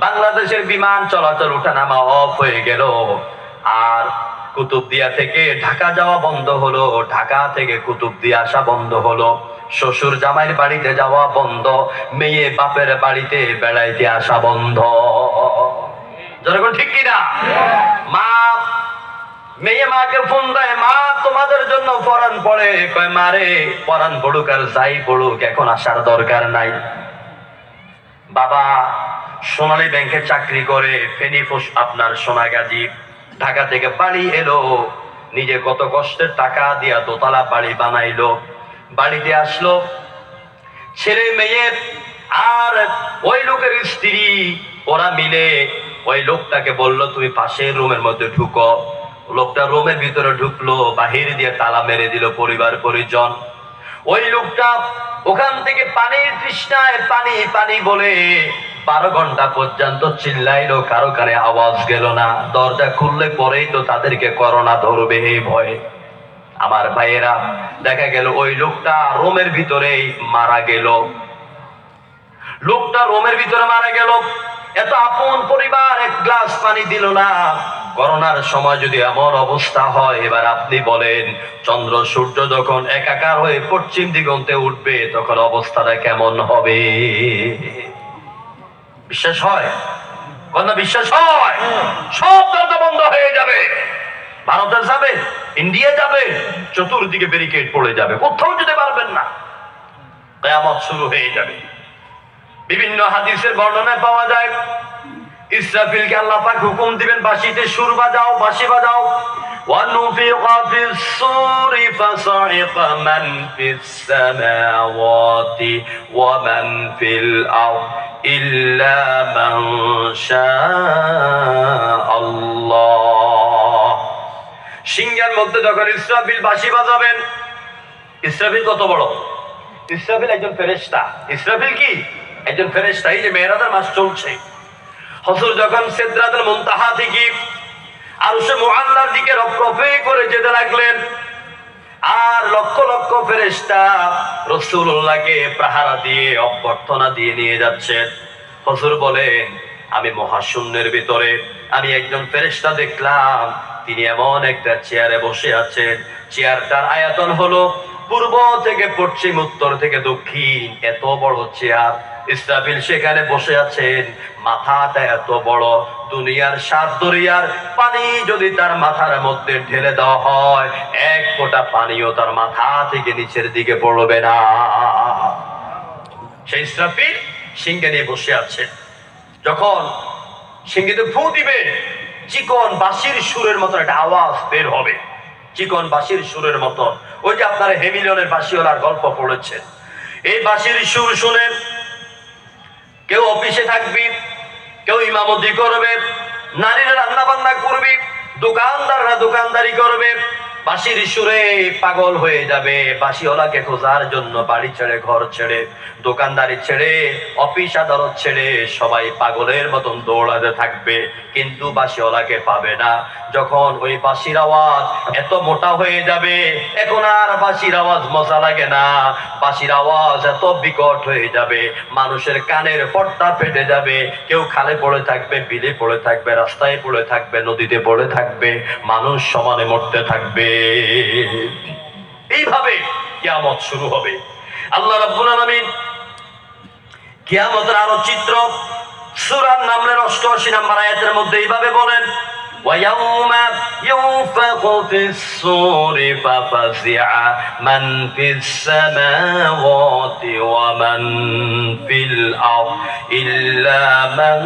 বাংলাদেশের বিমান চলাচল ওঠানামা অফ হয়ে গেল, আর কুতুবদিয়া থেকে ঢাকা যাওয়া বন্ধ হলো, ঢাকা থেকে কুতুবদিয়া আসা বন্ধ হলো, শ্বশুর জামাইয়ের বাড়িতে যাওয়া বন্ধ, মেয়ে বাপের বাড়িতে বেড়াইতে আসা বন্ধ। যখন ঠিক কিনা? মা মেয়ে মাকে ফোন দেয়, মা তোমাদের জন্য পরাণ পড়ে, কয় মারে পরাণ পড়ুক আর যাই পড়ুক এখন আসার দরকার নাই। বাবা সোনালী ব্যাংকে চাকরি করে, ফেনী আপনার সোনাগাজী, ঢাকা থেকে বাড়ি এলো, নিজে কত কষ্টের টাকা দিয়া দোতলা বাড়ি বানাইলো, বাড়িতে আসলো, ছেলে মেয়ে আর ওই লোকের স্ত্রী ওরা মিলে ওই লোকটাকে বললো তুমি পাশের রুমের মধ্যে ঢুকো। লোকটা রুমের ভিতরে ঢুকলো, বাহির দিয়ে তালা মেরে দিল পরিবার পরিজন। ওই লোকটা ওখান থেকে পানির তৃষ্ণায় পানি পানি বলে 12 ঘন্টা পর্যন্ত চিল্লাইলো, কারো কানে আওয়াজ গেল না। দরজা খুললে পরেই তো তাদেরকে করোনা ধরবে এই ভয়ে। আমার ভাইয়েরা, দেখা গেল ওই লোকটা রোমের ভিতরেই মারা গেল। লোকটা রোমের ভিতরে মারা গেল, এত আপন পরিবার এক গ্লাস পানি দিল না। করোনার সময় যদি এমন অবস্থা হয়, এবার আপনি বলেন চন্দ্র সূর্য যখন একাকার হয়ে পশ্চিম দিগন্তে উঠবে তখন অবস্থাটা কেমন হবে? বিশ্বাস হয়? কথা বিশ্বাস হয়? সব দরজা বন্ধ হয়ে যাবে, ভারতে যাবে, ইন্ডিয়া যাবে, চতুর্দিকে ব্যারিকেড পড়ে যাবে, কোথাও যেতে পারবেন না, কিয়ামত শুরু হয়ে যাবে। বিভিন্ন হাদিসের বর্ণনায় পাওয়া যায় ইসরাফিলকে আল্লাহ পাক হুকুম দিবেন বাঁশিতে সুর বাজাও, বাঁশি বাজাও। وَنُفِخَ فِي الصُّورِ فَصَعِقَ مَنْ فِي السَّمَاوَاتِ وَمَنْ فِي الْأَرْضِ إِلَّا مَنْ شَاءَ اللَّهُ। সিংহের মধ্যে যখন ইসরাফিল বাঁশি বাজাবেন, ইসরাফিল কত বড়? ইসরাফিল একজন ফেরেশতা। ইসরাফিল কি? একজন ফেরেশতা। এই যে মেরাজের মাস চলছে, হুজুর যখন সিদরাতুল মুনতাহা থেকে আরশে মুআল্লার দিকে রফরফে করে যেতে লাগলেন, আর লক্ষ লক্ষ ফেরেশতা রাসূলুল্লাহকে পাহারা দিয়ে অভ্যর্থনা দিয়ে নিয়ে যাচ্ছেন। হুজুর বলেন আমি মহাশূন্যের ভিতরে আমি একজন ফেরেশতা দেখলাম, তিনি এমন একটা চেয়ারে বসে আছেন, চেয়ারটার আয়তন হলো পূর্ব থেকে পশ্চিম, উত্তর থেকে দক্ষিণ, এত বড় চেয়ার। ইসরাফিল সেখানে বসে আছেন, মাথাটা এত বড়, দুনিয়ার 7 দরিয়ার পানি যদি তার মাথার মধ্যে ঢেলে দেওয়া হয়, এক ফোঁটা পানিও তার মাথা থেকে নিচের দিকে পড়বে না। সেই ইসরাফিল সিংহে নিয়ে বসে আছেন। যখন সিংহেতে ফু দিবে, চিকন বাঁশির সুরের মতন একটা আওয়াজ বের হবে, চিকন বাঁশির সুরের মতন। ওই যে আপনারা হেমিলিয়নের বাঁশিওয়ালার গল্প পড়েছেন, এই বাঁশির সুর শুনে কেউ অফিসে থাকবি, কেউ ইমামতি করবে, নারীরা রান্না বান্না করবে, দোকানদাররা দোকানদারি করবে, বাঁশির সুরে পাগল হয়ে যাবে। বাঁশিওয়ালাকে খোঁজার জন্য বাড়ি ছেড়ে, ঘর ছেড়ে, দোকানদারি ছেড়ে, অফিস আদালত ছেড়ে সবাই পাগলের মতন দৌড়াতে থাকবে, কিন্তু বাঁশিওয়ালাকে পাবে না। যখন ওই বাঁশির আওয়াজ এত মোটা হয়ে যাবে, এখন আর বাঁশির আওয়াজ মজা লাগে না, বাঁশির আওয়াজ এত বিকট হয়ে যাবে, মানুষের কানের পর্দা ফেটে যাবে। কেউ খালে পড়ে থাকবে, বিলে পড়ে থাকবে, রাস্তায় পড়ে থাকবে, নদীতে পড়ে থাকবে, মানুষ সমানে মরতে থাকবে। এইভাবে কিয়ামত শুরু হবে। আল্লাহ রাব্বুল আলামিন কিয়ামতের আরো চিত্র সূরা নামলের 88 নম্বর আয়াতের মধ্যে এইভাবে বলেন, وَيَوْمَ يُنفَخُ فِي الصُّورِ فَفَزِعَ مَنْ فِي السَّمَاوَاتِ وَمَنْ فِي الْأَرْضِ إِلَّا مَنْ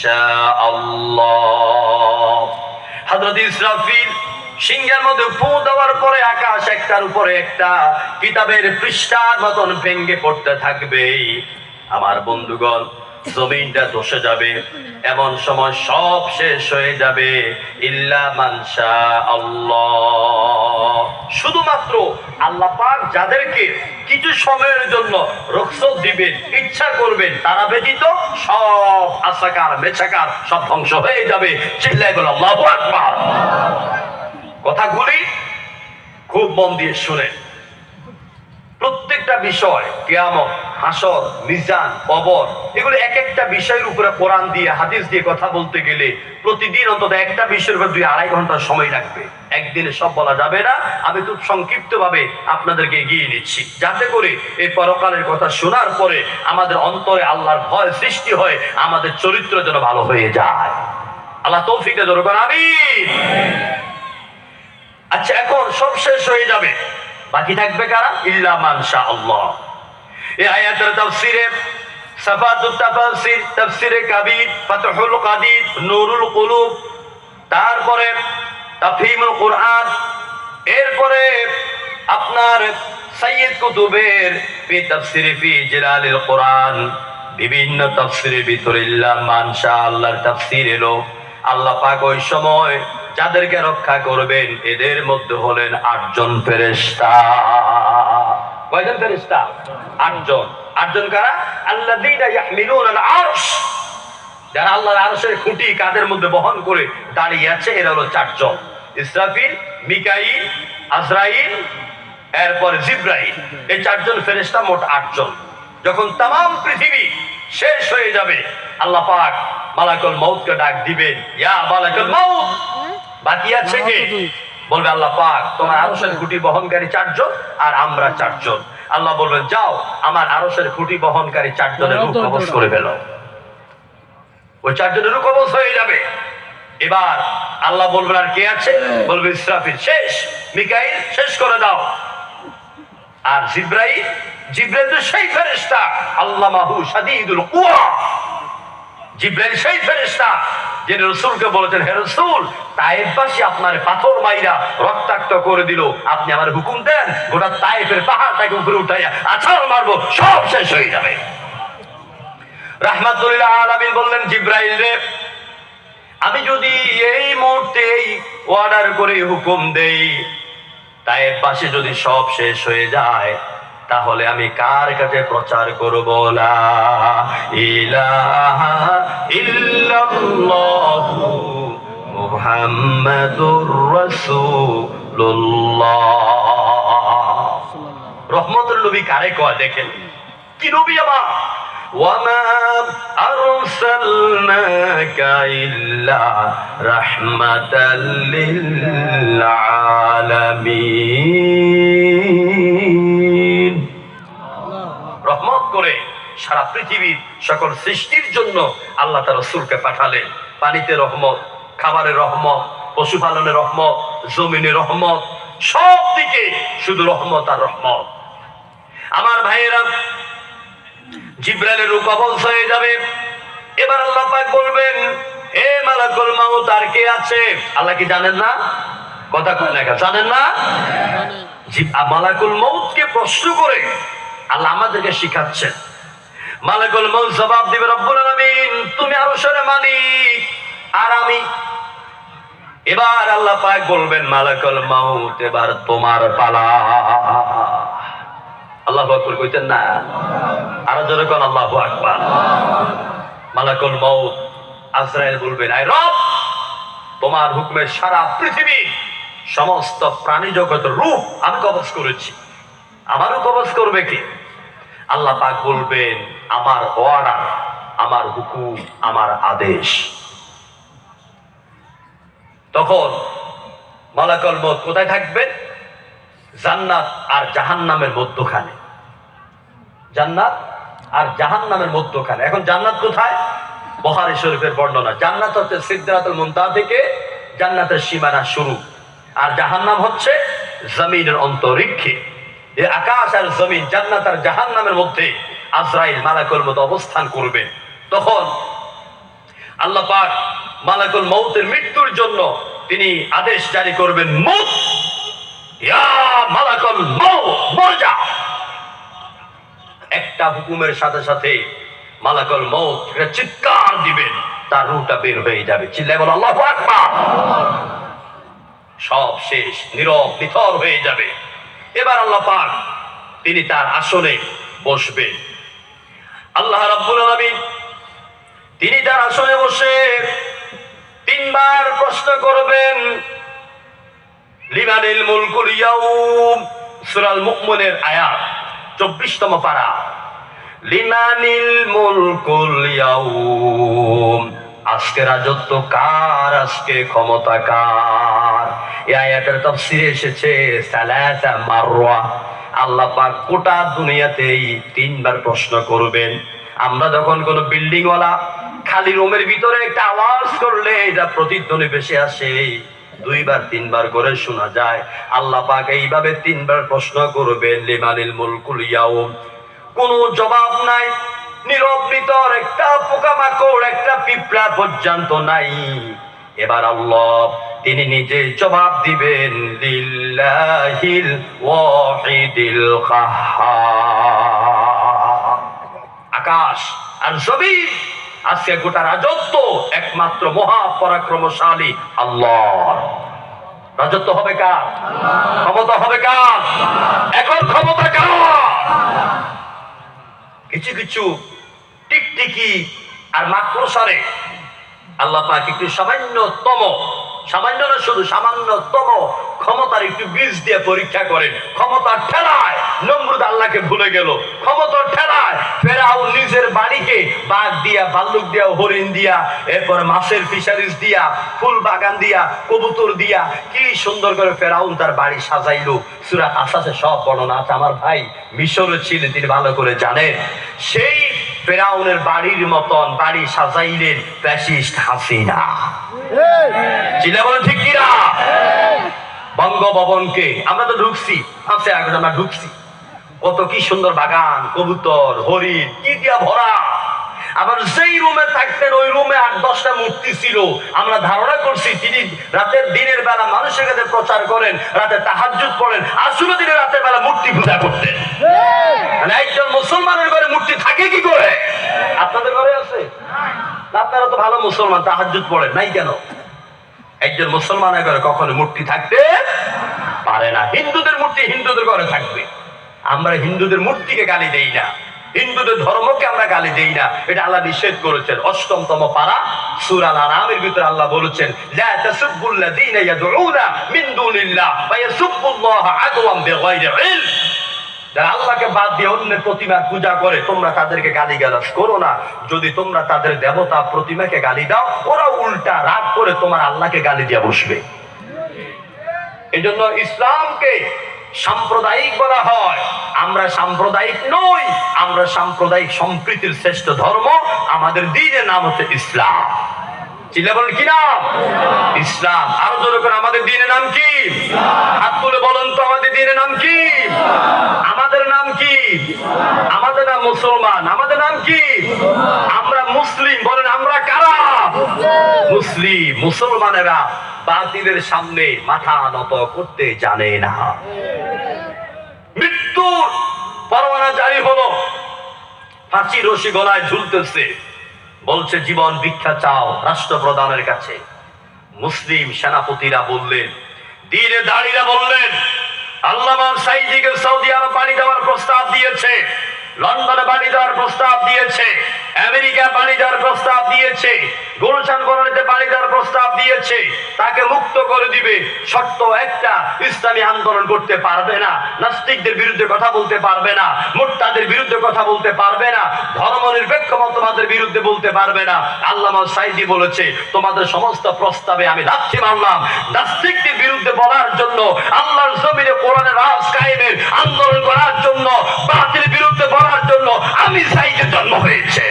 شَاءَ اللَّهُ। হযরত ইসরাফিল সিংহের মধ্যে ফু দেওয়ার পরে আকাশ একটার উপরে একটা কিতাবের পৃষ্ঠার মতন ভেঙে পড়তে থাকবে। আমার বন্ধুগণ, জমিনটা ধসে যাবে, এমন সময় সব শেষ হয়ে যাবে। ইল্লা মান শাআল্লাহ, শুধুমাত্র আল্লাহ পাক যাদেরকে কিছু সময়ের জন্য রুখসত দিবেন, ইচ্ছা করবেন, তারা ব্যতীত সব আসাকার মেছাকার সব ধ্বংস হয়ে যাবে। চিল্লায় বলো আল্লাহু আকবার। কথাগুলি খুব মন দিয়ে শুনেন। প্রত্যেকটা বিষয়, কিয়ামত, হাসর, মিজান, কবর, এগুলো এক একটা বিষয়ের উপরে কোরআন দিয়ে, হাদিস দিয়ে কথা বলতে গেলে প্রতিদিন অন্তত একটা বিষয়ের উপর 2-2.5 ঘন্টা সময় লাগবে। একদিনে সব বলা যাবে না। আমি খুব সংক্ষিপ্ত ভাবে আপনাদেরকে এগিয়ে নিচ্ছি, যাতে করে এই পরকালের কথা শোনার পরে আমাদের অন্তরে আল্লাহর ভয় সৃষ্টি হয়, আমাদের চরিত্র যেন ভালো হয়ে যায়। আল্লাহ তৌফিক দেন, আমিন। আচ্ছা, এখন সব শেষ হয়ে যাবে, বাকি থাকবে কারা? ইল্লা মান শাআল্লাহ। এই আয়াতের তাফসীরে সাফাতুত তাফসীর, তাফসীরে কাবীর, ফাতহুল কাদির, নূরুল কুলুব, তারপরে তাফহিমুল কুরআন, এরপরে আপনার সাইয়্যিদ কুতুবের ফি তাফসীরি ফি জিলালিল কুরআন, বিভিন্ন তাফসীরের ভিতরে ইল্লা মান শাআল্লাহর তাফসীর এলো। আল্লাহ পাক ওই সময় যাদেরকে রক্ষা করবেন এদের মধ্যে হলেন 8 জন ফেরেশতা। কয়জন ফেরেশতা? 8 জন। 8 জন কারা? আল্লাযীনা ইয়াহমিলুনাল আরশ, যারা আল্লাহর আরশের খুঁটি কাঁধের মধ্যে বহন করে দাঁড়িয়ে আছে, এরা হলো 4 জন। ইসরাফিল, মিকাইল, আজরাইল, এরপর জিবরাইল, এই 4 জন ফেরেশতা, মোট 8 জন। যখন তাম পৃথিবী শেষ হয়ে যাবে, আল্লাহ পাক মালাকুল মউতকে ডাক দিবেন, ইয়া মালাকুল মউত, বাকি আছে কে? বলবে আল্লাহ পাক, তোমার আরশের খুঁটি বহনকারী 4 জন আর আমরা 4 জন। আল্লাহ বলবেন, যাও আমার আরশের খুঁটি বহনকারী 4 জনের রূহ কবজ করে ফেলো। ওই 4 জনের রূহ কবজ হয়ে যাবে। এবার আল্লাহ বলবেন, আর কে আছে? বলবে ইসরাফিল শেষ, মিকাইল শেষ করে দাও, আর জিবরাইল, জিবরাইল তো সেই ফেরেশতা, আল্লামাহু শাদীদুল কুওয়া। জিবরাইল সেই ফেরেশতা যিনি রাসূলকে বলেছেন, হে রাসূল, তায়েফবাসী আপনার পাথর মাইরা রক্তাক্ত করে দিল, আপনি আমার হুকুম দেন গোটা তায়েফের পাহাড়টাকে উপরে উঠাইয়া আছাড় মারবো, সব শেষ হয়ে যাবে। রাহমাতুল্লিল আলামিন বললেন, জিবরাইল রে, আমি যদি এই মুহূর্তে অর্ডার করে হুকুম দেই, তায়েফবাসী যদি সব শেষ হয়ে যায়, তাহলে আমি কার কাছে প্রচার করব? লা ইলাহা ইল্লাল্লাহু মুহাম্মাদুর রাসূলুল্লাহ। রহমতুল নবী কারে কয় দেখেন, কি নবী আমার? وما أرسلناك إلا رحمة للعالمين রহমত করে সারা পৃথিবীর সকল সৃষ্টির জন্য আল্লাহ তার রাসূলকে পাঠালেন। পানিতে রহমত, খাবারের রহমত, পশুপালনের রহমত, জমিনের রহমত, সব দিকে শুধু রহমত আর রহমত। আমার ভাইয়েরা, জিবরাইলের রূহ কবজ হয়ে যাবে। এবার আল্লাহ পাক বলবেন, হে মালাকুল মাউত, আর কে আছে? আল্লাহ কি জানেন না? কথা কয় না, জানেন না? মালাকুল মাউতকে প্রশ্ন করে আল্লাহ আমাদেরকে শিখাচ্ছেন। মালাকুল মাউত জবাব দিবে, রব্বুল আলামিন, তুমি আরশের মালিক আর আমি। এবার আল্লাহ পাক বলবেন, মালাকুল মাউত, এবার তোমার পালা। আল্লাহু আকবার কইতেন না? আরো জোরে কোন আল্লাহু আকবার। মালাকুল মাউত আজরাইল বলবেন, আয় রব, তোমার হুকুমে সারা পৃথিবী সমস্ত প্রাণী জগৎ রূহ আমি কবজ করেছি, আমারও কবজ করবে কি? আল্লাহ পাক বলবেন, আমার অর্ডার, আমার হুকুম, আমার আদেশ। তখন মালাকুল মউত কোথায় থাকবেন? জান্নাত আর জাহান্নামের মধ্যখানে। জান্নাত আর জাহান্নামের মধ্যখানে। এখন জান্নাত কোথায়? বুখারী শরীফের বর্ণনা, জান্নাত হচ্ছে সিদরাতুল মুনতাহা থেকে জান্নাতের সীমানা শুরু, আর জাহান্নাম হচ্ছে জমিনের অন্তরিক্ষে। এই আকাশ আর জমিন, জান্নাত আর জাহান্নামের মধ্যে আজরাইল মালাকুল মউত অবস্থান করবে। তখন আল্লাহ পাক মালাকুল মউতের মৃত্যুর জন্য তিনি আদেশ জারি করবেন, মউত, ইয়া মালাকুল মউত, মর যা। একটা হুকুমের সাথে সাথে মালাকুল মউত চিৎকার দিবেন, তার রূহটা বের হয়ে যাবে। চিল্লায় বলো আল্লাহু আকবার। সব শেষ, নীরব নিথর হয়ে যাবে। এবার আল্লাহ পাক তিনি তার আসনে বসবেন। আল্লাহ রাব্বুল আলামিন তিনি তার আসনে বসে তিনবার প্রশ্ন করবেন, লিমানিল মুলকুল ইয়াউম, সূরা আল মুমিনের আয়াত 24তম পারা। লিমানিল মুলকুল ইয়াউম, আজকে রাজত্ব কার, আজকে ক্ষমতা কার? এই আয়াতের তাফসীরে এসেছে সালাসা মাররা। আল্লাহ পাক গোটা দুনিয়াতেই তিনবার প্রশ্ন করবেন। আমরা যখন কোনো বিল্ডিং ওয়ালা খালি রুমের ভিতরে একটা আওয়াজ করলে এটা প্রতিধ্বনি ভেসে আসে, দুইবার তিনবার করে শোনা যায়। আল্লাহ পাক এইভাবে তিনবার প্রশ্ন করবেন, লিমানিল মুলকুল ইয়াউম। কোনো জবাব নাই, নীরব নিতর, একটা পোকামাকড়, একটা পিঁপড়া পর্যন্ত নাই। এবার আল্লাহ তিনি নিজে জবাব দিবেন, লিল্লাহিল ওয়াহিদিল কাহ্হার। আকাশ আর জমিন, আজকে গোটা রাজত্ব একমাত্র মহাপরাক্রমশালী আল্লাহর। রাজত্ব হবে কার? ক্ষমতা হবে কার? এখন ক্ষমতা কার? কিছু কিছু টিকটিকি আর মাকড়সারে আল্লাহ পাক একটু সামান্যতম, সামান্য না শুধু সামান্যতম ক্ষমতার একটু বীজ দিয়ে পরীক্ষা করেন। ক্ষমতার ঠেলায় নমরুদ আল্লাহকে ভুলে গেল। ক্ষমতার ঠেলায় ফেরাউন নিজের বাড়িকে বাঘ দিয়া, ভাল্লুক দিয়া, হরিণ দিয়া, এরপর মাছের ফিশারিজ দিয়া, ফুল বাগান দিয়া, কবুতর দিয়া কি সুন্দর করে ফেরাউন তার বাড়ি সাজাইলো। সূরা কাসাসে সব বর্ণনা আছে। আমার ভাই মিশরে ছিলেন, তিনি ভালো করে জানেন। সেই ফেরাউনের বাড়ির মতন বাড়ি সাজাইলেন ফ্যাসিস্ট হাসিনা। চিল্লা বলেন ঠিক কিনা? বঙ্গভবনকে আমরা তো ঢুকছি, আছে আগে আমরা ঢুকছি, কত কি সুন্দর বাগান, কবুতর, হরিণ কি দিয়া ভরা। আবার যেই রুমে থাকতেন ওই রুমে 8-10টা মূর্তি ছিল। আমরা ধারণা করছি তিনি রাতের দিনের বেলা মানুষের কাছে প্রচার করেন, রাতে তাহাজ্জুদ পড়েন, আসলে তিনি রাতের বেলা মূর্তি পূজা করতেন। মানে একজন মুসলমানের ঘরে মূর্তি থাকে কি করে? আপনাদের ঘরে আছে? আপনারা তো ভালো মুসলমান, তাহাজ্জুদ পড়েন নাই কেন? একজন মুসলমানের ঘরে কখনো মূর্তি থাকতে পারে না। হিন্দুদের মূর্তি হিন্দুদের ঘরে থাকবে। আমরা হিন্দুদের মূর্তিকে গালি দেই না, হিন্দুদের ধর্মকে আমরা গালি দেই না, এটা আল্লাহ নিষেধ করেছেন। 8তম পারা সূরা আল-আনআমের ভিতরে আল্লাহ বলেছেন, লা তাসুবুল্লাযীনা ইয়াদউনা মিন দুনিল্লাহ ওয়া ইয়াসুবুল্লাহা আদওয়ান বিগাইরি ইলম। যারা আল্লাহকে বাদ দিয়ে অন্যের প্রতিমার পূজা করে তোমরা তাদেরকে গালিগালাজ করো না। যদি তোমরা তাদের দেবতা প্রতিমাকে গালি দাও, ওরা উল্টা রাগ করে তোমার আল্লাহকে গালি দিয়ে বসবে। এই জন্য ইসলামকে সাম্প্রদায়িক বলা হয়। আমরা সাম্প্রদায়িক নই, আমরা সাম্প্রদায়িক সম্প্রীতির শ্রেষ্ঠ ধর্ম। আমাদের দ্বীনের নাম হচ্ছে ইসলাম। চিল্লা বলেন কি নাম? ইসলাম। আরো জোরে করে আমাদের দ্বীনের নাম কি? হাত তুলে বলেন তো আমাদের দ্বীনের নাম কি? আমাদের নাম কি? আমাদের নাম মুসলমান। আমাদের নাম কি? আমরা মুসলিম। বলেন আমরা কারা? মুসলিম। মুসলমানেরা বাতিলের সামনে মাথা নত করতে জানে না। মৃত্যুর পরোয়ানা জারি হলো, ফাঁসি রশি গলায় ঝুলতেছে, বলছে জীবন ভিক্ষা চাও রাষ্ট্রপ্রধানের কাছে। মুসলিম সেনাপতিরা বললেন, দ্বীনের দাঁড়িরা বললেন, আল্লামা সাইদিকে সৌদি আরব বাড়ি দেওয়ার প্রস্তাব দিয়েছে, লন্ডনে বাড়ি দেওয়ার প্রস্তাব দিয়েছে, আমেরিকা বাড়ি দেওয়ার প্রস্তাব দিয়েছে, গুলশান বনানীতে বাড়ি দেওয়ার প্রস্তাব দিয়েছে। তাকে মুক্ত করে দিবে, শর্ত একটা, ইসলামী আন্দোলন করতে পারবে না, নাস্তিকদের বিরুদ্ধে কথা বলতে পারবে না, মুরতাদের বিরুদ্ধে কথা বলতে পারবে না, ধর্ম নিরপেক্ষ মতবাদের বিরুদ্ধে বলতে পারবে না। আল্লামা সাইদি বলেছে, তোমাদের সমস্ত প্রস্তাবে আমি লাথি মারলাম। নাস্তিকদের বিরুদ্ধে বলার জন্য, আল্লাহর জমিনে কোরআনের রাজ কায়েমের আন্দোলন করার জন্য, বাতিলের বিরুদ্ধে বলার জন্য আমি সাইদের জন্ম হয়েছে।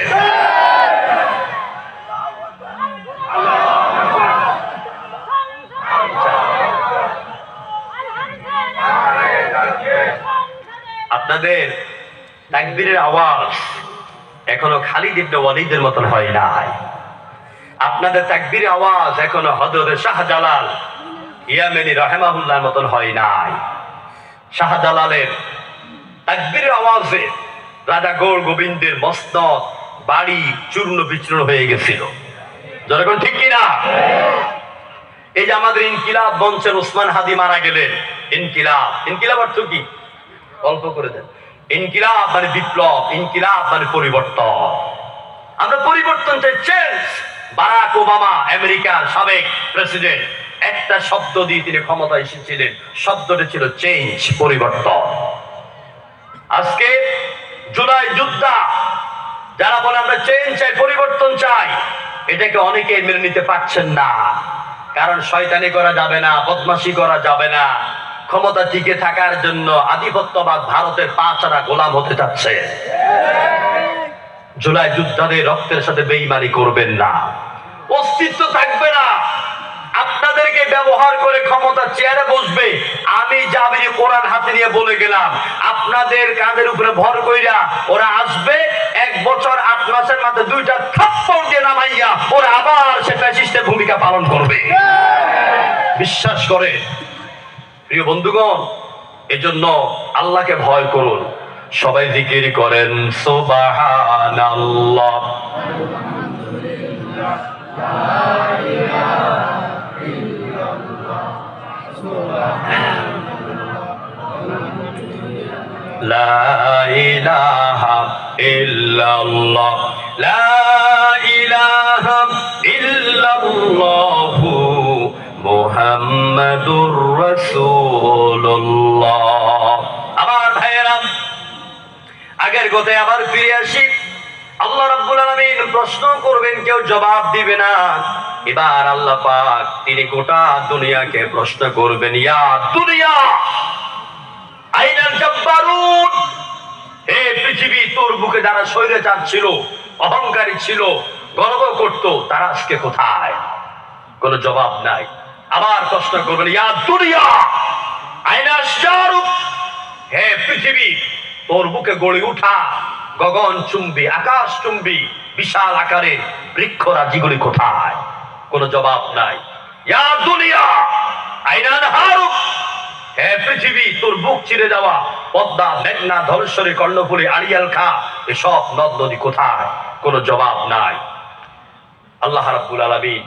আপনাদের তাকবীরের আওয়াজ এখনো খালিদ ইবনে ওয়ালিদের মতন হয় নাই। আপনাদের তাকবীরের আওয়াজ এখনো হযরত শাহজালাল ইয়ামানি রাহিমাহুল্লাহর মতন হয় নাই। শাহজালালের তাকবীরের আওয়াজে রাজা গৌর গোবিন্দের মসনদ বাড়ি চূর্ণ বিচূর্ণ হয়ে গেছিল। যখন ঠিক কিনা? এই যে আমাদের ইনকিলাব মঞ্চের ওসমান হাদি মারা গেলেন। ইনকিলাব, ইনকিলাব অর্থ কি? অল্প করে দেন। ইনকিলাব মানে বিপ্লব, ইনকিলাব মানে পরিবর্তন। আমরা পরিবর্তন চাই, চেঞ্জ। বারাক ওবামা আমেরিকার সাবেক প্রেসিডেন্ট একটা শব্দ দিয়ে তিনি ক্ষমতায় এসেছিলেন, শব্দটি ছিল চেঞ্জ, পরিবর্তন। আজকে জুলাই যোদ্ধা যারা বলে আমরা চেঞ্জ চাই, পরিবর্তন চাই, এটাকে অনেকে মেনে নিতে পারছেন না। কারণ শয়তানি করা যাবে না, বদমাশি করা যাবে না। ক্ষমতা টিকে থাকার জন্য আধিপত্যবাদ ভারতের পা চারা গোলাম হতে যাচ্ছে। জুলাই যোদ্ধাদের রক্তের সাথে বেঈমানি করবেন না, অস্তিত্ব থাকবে না। আপনাদেরকে ব্যবহার করে ক্ষমতা চেয়ারে বসবে। আমি জাবিরি কোরআন হাতে নিয়ে বলে গেলাম, আপনাদের কাঁধের উপরে ভর কইরা ওরা আসবে, 1 বছর 8 মাসের মাঝে 2টা থাপ্পড় দিয়ে নামাইয়া ওরা আবার সে ফ্যাসিস্টের ভূমিকা পালন করবে। বিশ্বাস করে প্রিয় বন্ধুগণ, এজন্য আল্লাহকে ভয় করুন। সবাই জিকির করেন সুবহানাল্লাহ। লা ইলাহা ইল্লাল্লাহ, লা ইলাহা ইল্লাল্লাহ মুহাম্মাদুর রাসূলুল্লাহ। আমার ভাইয়েরা, আগের কথায় আবার ফিরে আসি। আল্লাহ রাব্বুল আলামিন প্রশ্ন করবেন, কেউ জবাব দিবে না। এবার আল্লাহ পাক তিনি গোটা দুনিয়াকে প্রশ্ন করবেন, ইয়া দুনিয়া আইনাল জাব্বারুন, হে পৃথিবী, তোর বুকে যারা স্বৈরাচার ছিল, অহংকারী ছিল, গর্ব করত, তারা আজকে কোথায়? কোনো জবাব নাই। আবার প্রশ্ন করবেন, ইয়া দুনিয়া আইনা শারুক, হে পৃথিবী, তোর বুকে গড়ে উঠা গগন চুম্বি, আকাশ চুম্বি বিশাল আকারের বৃক্ষরাজিগুলি কোথায়? কোনো জবাব নাই। ইয়া দুনিয়া আইনা নাহারুক, হে পৃথিবী, তোর বুক চিরে যাওয়া পদ্মা, মেঘনা, ধলেশ্বরী, কর্ণফুলী, আড়িয়াল খা এসব নদ নদী কোথায়? কোনো জবাব নাই। আল্লাহ রাব্বুল আলামিন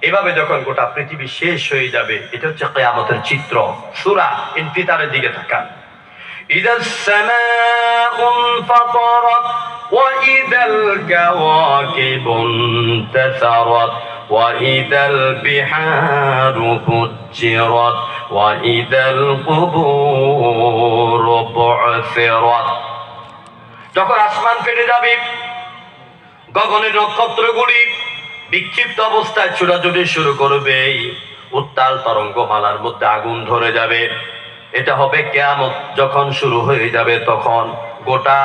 এভাবে যখন গোটা পৃথিবী শেষ হয়ে যাবে, এটা হচ্ছে কিয়ামতের চিত্র। সূরা ইনফিতারের দিকে তাকান। ইদাস সামাউ ইনফাতারাত ওয়া ইদাল কাওয়াকিবু ইনতাসারাত وإذا البحار فجرت وإذا القبور بعثرت যখন আসমান ফেটে যাবে, গগনের নক্ষত্রগুলি বিক্ষিপ্ত অবস্থায় ছোটাছুটি শুরু করবে, উত্তাল তরঙ্গমালার মধ্যে আগুন ধরে যাবে। এটা হবে কিয়ামত যখন শুরু হয়ে যাবে, তখন গোটা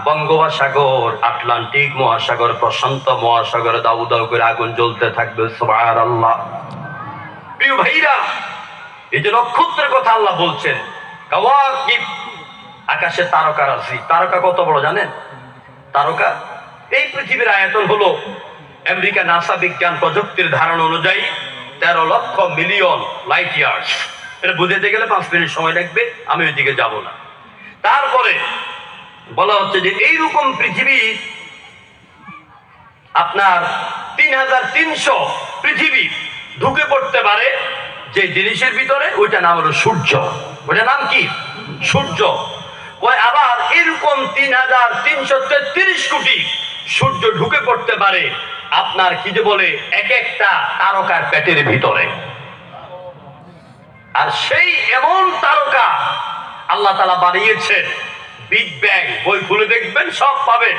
বঙ্গোপসাগর, আটলান্টিক মহাসাগর, প্রশান্ত মহাসাগরে দাউ দাউ করে আগুন জ্বলতে থাকবে। সুবহানাল্লাহ। প্রিয় ভাইরা, এই যে নক্ষত্রের কথা আল্লাহ বলছেন, কাওয়াকিব, আকাশে তারকা রাশি। তারকা কত বড় জানেন? তারকা এই পৃথিবীর আয়তন হলো আমেরিকা নাসা বিজ্ঞান প্রযুক্তির ধারণা অনুযায়ী 13 লক্ষ মিলিয়ন লাইট ইয়ার্স। এটা বুঝতে গেলে 5 মিনিট সময় লাগবে, আমি ওইদিকে যাব না। তারপরে বলা হচ্ছে যে এইরকম পৃথিবী আপনার 3300 পৃথিবী ঢুকে পড়তে পারে যে জিনিসের ভিতরে, ওইটা নাম হলো সূর্য। ওইটা নাম কি? সূর্য। ওই আবার এরকম 3333 কোটি সূর্য ঢুকে পড়তে পারে আপনার কি যে বলে এক একটা তারকার পেটের ভিতরে। আর সেই এমন তারকা আল্লাহ তাআলা বানিয়েছেন, বিগ ব্যাং বই খুলে দেখবেন সব পাবেন।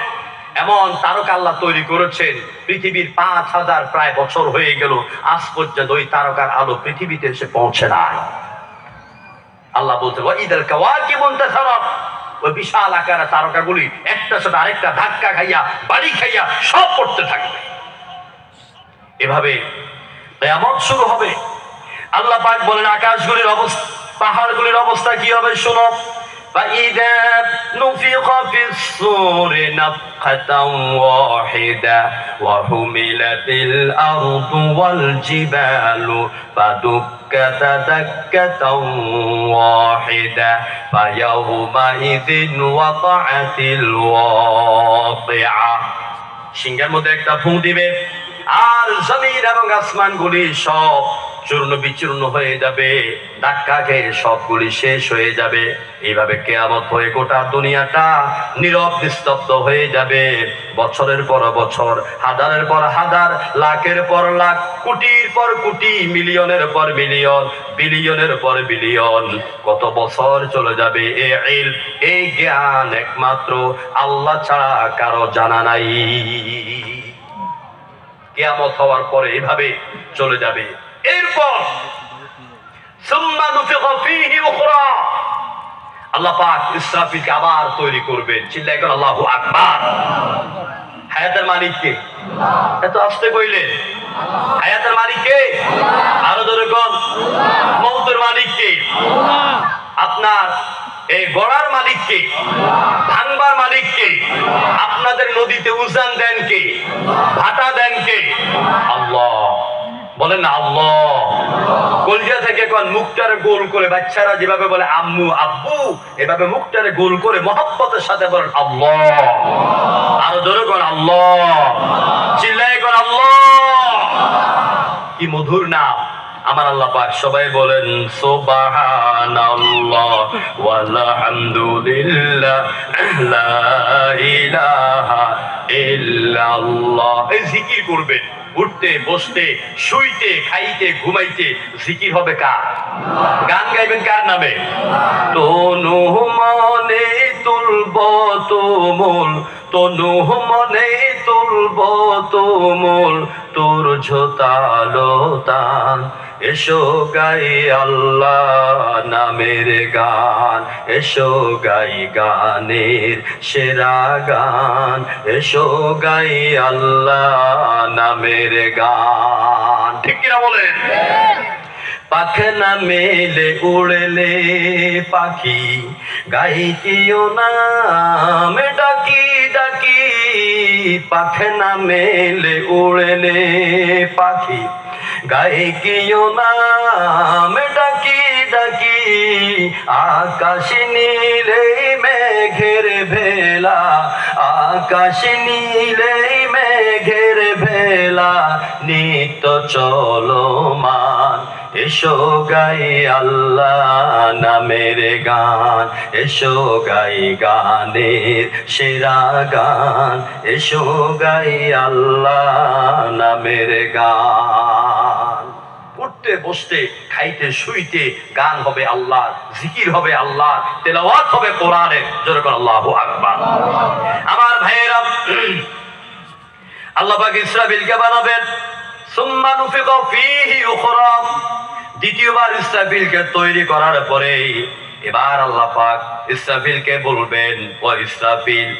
এমন তারকা আল্লাহ তৈরি করেছেন, পৃথিবীর 5000 প্রায় বছর হয়ে গেল, আজ পর্যন্ত ওই তারকার আলো পৃথিবীতে এসে পৌঁছে নাই। আল্লাহ বলতে ওয়াইদাল কাওয়াকিব ইনতাসারাত, ওই বিশাল আকারের তারকাগুলি একটার সাথে আরেকটা ধাক্কা খাইয়া, বাড়ি খাইয়া সব পড়তে থাকবে। এভাবে কিয়ামত শুরু হবে। আল্লাহ পাক বলেন আকাশগুলির অবস্থা, পাহাড়গুলির অবস্থা কি হবে শোনো। فإذا نفخ في الصور نفخة واحدة وحملت الأرض والجبال فدكتا دكة واحدة فيومئذ وقعت الواقعة। সিংহের মধ্যে একটা ফু দিবে, আর জমিন এবং আসমানগুলি সব চূর্ণ বিচূর্ণ হয়ে যাবে, ধাক্কা খেয়ে সবগুলি শেষ হয়ে যাবে। এইভাবে কিয়ামত হয়ে গোটা দুনিয়াটা নীরব নিস্তব্ধ হয়ে যাবে। বছরের পর বছর, হাজারের পর হাজার, লাখের পর লাখ, কোটির পর কোটি, মিলিয়নের পর মিলিয়ন, বিলিয়নের পর বিলিয়ন, কত বছর চলে যাবে। এই জ্ঞান একমাত্র আল্লাহ ছাড়া কারো জানা নাই। কিয়ামত হওয়ার পরে এইভাবে চলে যাবে। এরপর সুম্মা নুফিখা ফীহি উখরা, আল্লাহ পাক ইসরাফিলকে আবার তৈরি করবেন। চিল্লায় করে আল্লাহু আকবার। হায়াতের মালিক কে? এত আস্তে কইলেন? হায়াতের মালিক কে? আরো জোরে কোন। মউতের মালিক কে? আপনার এই গড়ার মালিক কে? ভাঙবার মালিক কে? আপনাদের নদীতে উজান দেন কে? ভাটা দেন কে? আল্লাহ। বলেন না আল্লাহ। কলজা থেকে কোন মুখটারে গোল করে, বাচ্চারা যেভাবে বলে আম্মু আব্বু, এভাবে মুখটারে গোল করে মহব্বতের সাথে বলেন আল্লাহ। আরো জোরে কোন আল্লাহ। চিল্লায় কোন আল্লাহ। কি মধুর নাম আমার আল্লাহ পাক। সবাই বলেন সুবহানাল্লাহ ওয়ালহামদুলিল্লাহ লা ইলাহা ইল্লাল্লাহ। এই জিকির করবেন, উঠতে বসতে, শুইতে, খাইতে, ঘুমাইতে জিকির হবে কার? গান গাইবেন কার নামে? তনু মনে তুলব তুমুল, তনু মনে তুলব তুমুল, তোর ঝোতালো তান। এসো গাই আল্লাহ নামের গান, এসো গাই গানের সেরা গান, এসো গাই আল্লাহ নামের গান। ঠিক কিনা বলেন? পাখনা মেলে উড়লে পাখি, গাইতিও নাম ডাকি ডাকি। পাখনা মেলে উড়লে পাখি, গাইকিও নাম ডাকি ডাকি। আকাশ নীলে মেঘের ভেলা, আকাশ নীলে মেঘের ভেলা, নিত্য চলমান। এসো গাই আল্লাহ নামের গান, এসো গাই গানের সেরা গান, এসো গাই আল্লাহ নামের গান। উঠতে বসতে খাইতে শুইতে গান হবে আল্লাহর, জিকির হবে আল্লাহর, তেলাওয়াত হবে কোরআনের। জোরে করে আল্লাহু আকবার। আমার ভাইয়েরা, আল্লাহ পাক ইসরাফিলকে বানাবেন, সুম্মা নুফিকা ফীহি উখরা। দ্বিতীয়বার ইসরাফিলকে তৈরি করার পরে এবার আল্লাহ পাক ইসরাফিলকে বলবেন, ও ইসরাফিল,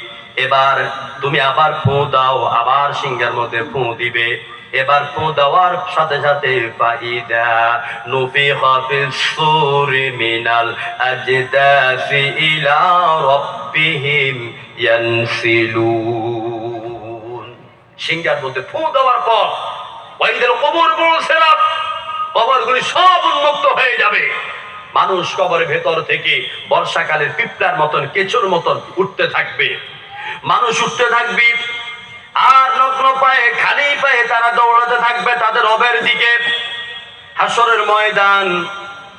এবার তুমি আবার ফু দাও। আবার সিংহের মধ্যে ফু দিবে। এবার ফু দেওয়ার সাথে সাথে ফাইদা নুফিখা ফিস সূরি মিনাল আজদাসি ইলা রাব্বিহিম ইয়ানসিলুন। সিংহের মধ্যে ফু দেওয়ার পর ওয়াইদাল কবর বুলসিরাত, কবরগুলি সব উন্মুক্ত হয়ে যাবে। মানুষ কবরের ভেতর থেকে বর্ষাকালের পিঁপড়ার মতন, কেঁচুর মতন উঠতে থাকবে। মানুষ উঠতে থাকবে, আর নগ্ন পায়ে, খালি পায়ে তারা দৌড়াতে থাকবে তাদের রবের দিকে। হাসরের ময়দান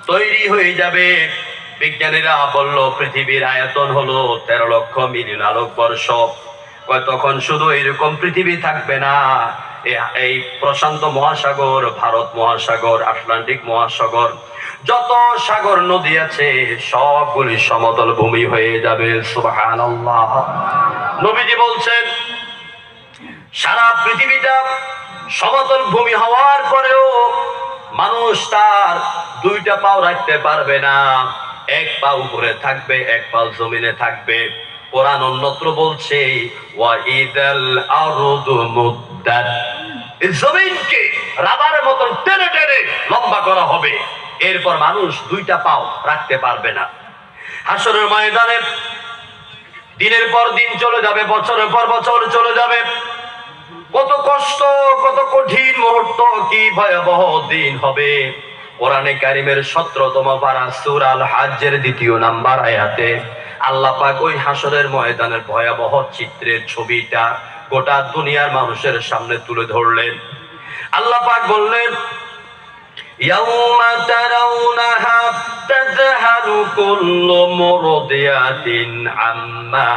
তৈরি হয়ে যাবে। বিজ্ঞানীরা বলল পৃথিবীর আয়তন হলো 13 লক্ষ মিলিয়ন আলোকবর্ষ। তখন শুধু এরকম পৃথিবী থাকবে না, এই প্রশান্ত মহাসাগর, ভারত মহাসাগর, আটলান্টিক মহাসাগর, যত সাগর নদী আছে সবগুলি সমতল ভূমি হয়ে যাবে। সুবহানাল্লাহ। নবীজি বলছেন সারা পৃথিবীটা সমতল ভূমি হওয়ার পরেও মানুষ তার দুইটা পাও রাখতে পারবে না। এক পা উপরে থাকবে, এক পা জমিনে থাকবে। কোরআন অন্যত্র বলছে ওয়াইদাল আরদু মুদ্দাত, এই জমিনকে রাবারের মতন টেনে টেনে লম্বা করা হবে। এরপর মানুষ দুইটা পাও রাখতে পারবে না। হাসরের ময়দানে দিনের পর দিন চলে যাবে, বছরের পর বছর চলে যাবে। কত কষ্ট, কত কঠিন মুহূর্ত, কি ভয়াবহ দিন হবে। কোরআনে কারিমের 17তম পারা সূরা আল হাজ্জের 2 নাম্বার আয়াতে আল্লাহ পাক ওই হাসরের ময়দানের ভয়াবহ চিত্রের ছবিটা গোটা দুনিয়ার মানুষের সামনে তুলে ধরলেন। আল্লাহ পাক বললেন, ইয়াউমা তারাউনাহা তাযহালু কুল্লু মুরদিয়াতিন আম্মা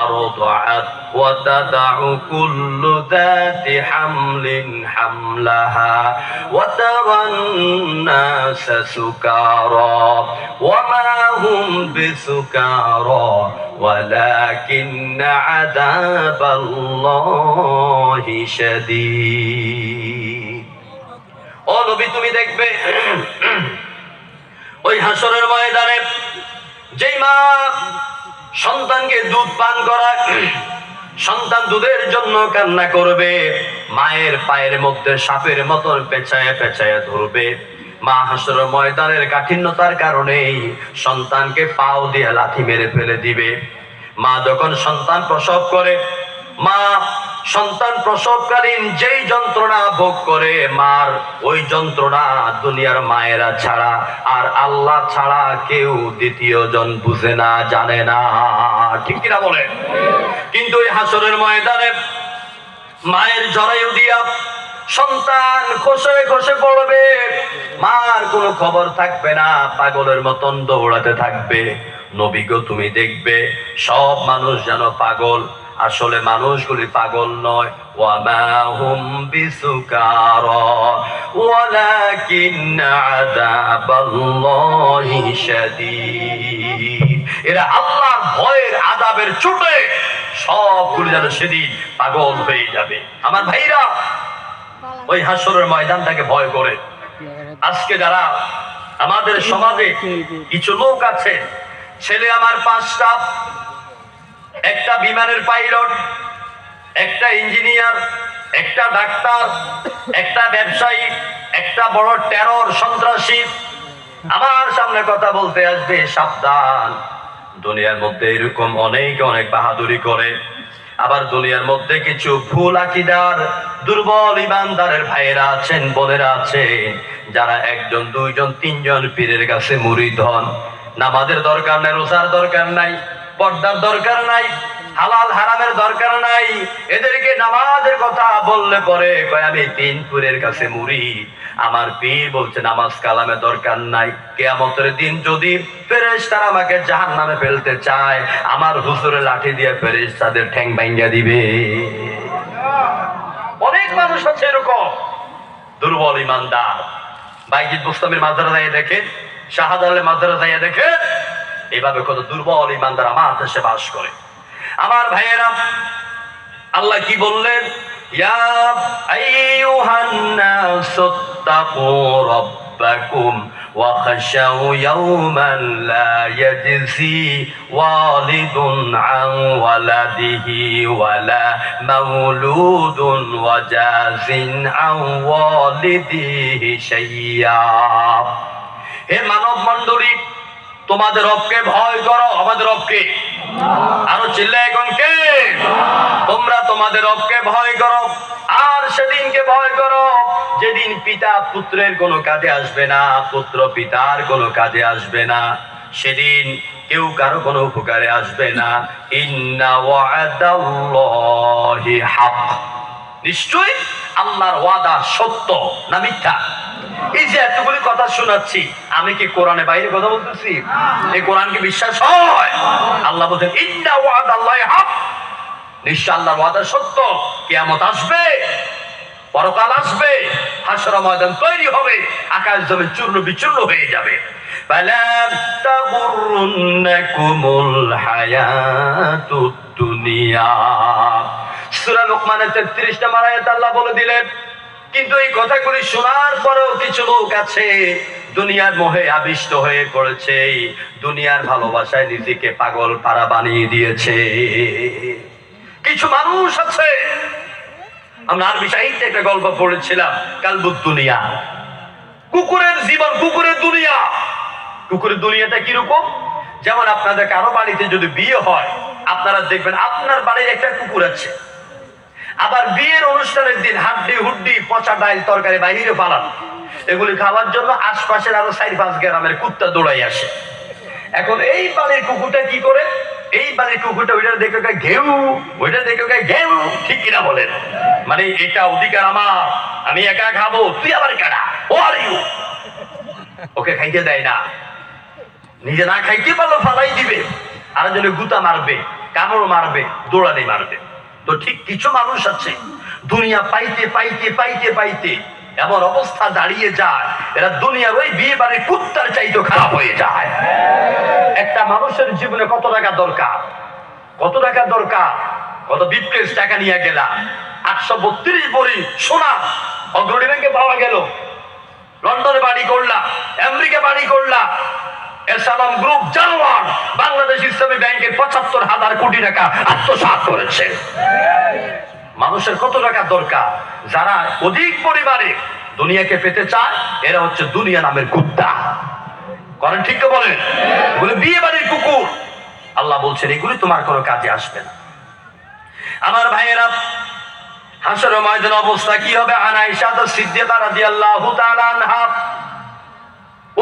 আরদাআত ওয়া তাদাউ কুল্লু যাতি হামলিন হামলাহা ওয়া তারান নাসা সুকারা ওয়া মা হুম বিসুকারা ওয়ালাকিন্না আযাবাল্লাহি শাদীদ। ও নবী, তুমি দেখবে ওই হাসরের ময়দানে যেই মা সন্তানকে দুধ পান করায়, সন্তান দুধের জন্য কান্না করবে, মায়ের পায়ের মধ্যে সাপের মতন পেঁচায় পেঁচায় ধরবে। মা হাসরের ময়দানের কাঠিন্যতার কারণে সন্তানকে পাও দিয়ে লাথি মেরে ফেলে দিবে। মা যখন সন্তান প্রসব করে, মা সন্তান প্রসবকালীন যেই যন্ত্রণা ভোগ করে, মার ওই যন্ত্রণা দুনিয়ার মায়েরা ছাড়া আর আল্লাহ ছাড়া কেউ দ্বিতীয় জন বুঝে না, জানে না। ঠিক কিনা বলেন? কিন্তু এই হাসরের ময়দানে মায়ের জরায়ু দিয়া সন্তান খসে খসে পড়বে, মার কোনো খবর থাকবে না, পাগলের মতন দৌড়াতে থাকবে। নবী গো, তুমি দেখবে সব মানুষ যেন পাগল, আসলে মানুষগুলি পাগল নয়। ওয়া মা হুম বিসুকারা ওয়ালাকিন্না আযাবাল্লাহি শাদীদ। এরা আল্লাহর ভয়ের আযাবের চোটে সবগুলি যেন সেদিন পাগল হয়ে যাবে। আমার ভাইরা, ওই হাসরের ময়দানটাকে ভয় করে আজকে যারা আমাদের সমাজে কিছু লোক আছে, ছেলে আমার 5টা, একটা বিমানের পাইলট, একটা ইঞ্জিনিয়ার, একটা ডাক্তার, একটা ব্যবসায়ী, একটা বড় টেরর সন্ত্রাসী আমার সামনে কথা বলতে আসবে। সাবধান, দুনিয়ার মধ্যে এরকম অনেক অনেক বাহাদুরি করে। আবার দুনিয়ার মধ্যে কিছু ভুল আকীদার, দুর্বল ইমানদারের ভাইয়েরা আছেন, বোনেরা আছেন, যারা 1 জন 2 জন 3 জন পীরের কাছে মুরিদ হন। নামাজের দরকার নাই, রোজার দরকার নাই, পর্দার দরকার নাই, হালাল হারামের দরকার নাই। এদেরকে নামাজের কথা বললে পরে কয় আমি 3 পীরের কাছে মুরিদ, আমার পীর বলছে নামাজ কালামে দরকার নাই। কিয়ামতের দিন যদি ফেরেশতারা আমাকে জাহান্নামে ফেলতে চায়, আমার হুজুরের লাঠি দিয়ে ফেরেশতাদের ঠ্যাং ভাঙিয়ে দিবে। অনেক মানুষ আছে এরকম দুর্বল ইমানদার। বাইজিদ বুস্তামির মাদ্রাসা যায় দেখেন, শাহজালালের মাদ্রাসা যায় দেখেন, এইভাবে কত দুর্বল ইমানদার আমার দেশে বাস করে। আমার ভাইয়েরা, আল্লাহ কি বললেন? ইয়া আইয়ুহান নাসুত্তাকু রাব্বাকুম ওয়া খাশাউ ইয়াওমান লা ইয়াজজি ওয়ালিদুন আন ওয়ালাদিহি ওয়ালা মাউলুদুন ওয়া জাযিন আন ওয়ালিদিহি শাইয়্যা। হে মানব মণ্ডলী, তোমাদের রবকে ভয় করো। আমাদের রবকে আরো চিল্লায় এখন কে? তোমরা তোমাদের রবকে ভয় করো, আর সেদিনকে ভয় করো যেদিন পিতা পুত্রের কোনো কাজে আসবে না, পুত্র পিতার কোনো কাজে আসবে না, সেদিন কেউ কারো কোনো উপকারে আসবে না। ইন্না ওয়াদাল্লাহি হক, নিশ্চয়ই আল্লাহর ওয়াদা সত্য না মিথ্যা? এই যে এতগুলি কথা শোনাচ্ছি, আমি কি কোরআনে বাইরে কথা বলতেছি? এই কোরআন কি বিশ্বাস হয়? আল্লাহ বলছেন ইন্না ওয়াদাল্লাহি হক, নিশ্চয় আল্লাহর ওয়াদা সত্য। কিয়ামত আসবে, পরকাল আসবে, হাসর ময়দান তৈরি হবে, আকাশ জমিন চূর্ণ বিচূর্ণ হয়ে যাবে। ফালা তাগুরুন্নাকুমুল হায়াতুদ দুনিয়া, সূরা লোকমানের 33 নম্বর আয়াতে আল্লাহ বলে দিলেন, কিন্তু এই কথাগুলি শোনার পরেও কিছু লোক আছে দুনিয়ার মোহে আবিষ্ট হয়ে পড়েছে, দুনিয়ার ভালোবাসায় নিজেকে পাগল পারা বানিয়ে দিয়েছে। কিছু মানুষ আছে, আমরা আরবি সাহিত্যে একটা গল্প পড়েছিলাম, কালবুদ দুনিয়া, কুকুরের জীবন, কুকুরের দুনিয়া। কুকুরের দুনিয়াটা কিরকম? যেমন আপনাদের কারো বাড়িতে যদি বিয়ে হয়, আপনারা দেখবেন আপনার বাড়ির একটা কুকুর আছে, আবার বিয়ের অনুষ্ঠানের দিন হাড্ডি হুড্ডি পচা ডাইল তরকারি বাইরে পালান, এগুলি খাওয়ার জন্য আশপাশের আরো 4-5 গ্রামের কুত্তা দৌড়াই আসে। এখন এই বাড়ির কুকুরটা কি করে? এই বাড়ির কুকুরটা ওইটা দেখে ঘেউ, ওইটা দেখে ঘেউ, ঠিক কিনা বলেন? মানে এটা অধিকার আমার, আমি একা খাবো, তুই আবার কাটা, ও আর ইউ, ওকে খাইতে দেয় না, নিজে না খাইতে পারলো ফালাই দিবে, আর জন্য গুতা মারবে, কামড় মারবে, দৌড়ানি মারবে। তো ঠিক কিছু মানুষ আছে দুনিয়া পাইতে পাইতে পাইতে পাইতে এমন অবস্থা দাঁড়িয়ে যায়, এরা দুনিয়ার ওই বিয়ে বাড়ির কুত্তার চাইতে খারাপ হয়ে যায়। একটা মানুষের জীবনে কত টাকা দরকার, কত টাকা দরকার, কত বিপ্লেস টাকা নিয়ে গেলা, 832 ভরি সোনা অগ্রণী ব্যাংকে পাওয়া গেল, লন্ডনে বাড়ি করলা, আমেরিকা বাড়ি করলা, এসালাম গ্রুপ জানোয়ার বাংলাদেশ ইসলামী ব্যাংকের 75,000 কোটি টাকা আত্মসাৎ করেছে। মানুষের কত টাকা দরকার? যারা অধিক পরিমাণে দুনিয়াকে পেতে চায়, এরা হচ্ছে দুনিয়া নামের কুত্তা। করেন ঠিক তো বলেন? বলে বিয়ে বাড়ির কুকুর। আল্লাহ বলছেন এগুলি তোমার কোনো কাজে আসবে না। আমার ভাইয়েরা, হাসরের ময়দানে অবস্থা কি হবে? আন আয়েশা সিদ্দিকা রাদিয়াল্লাহু তাআলা আনহা,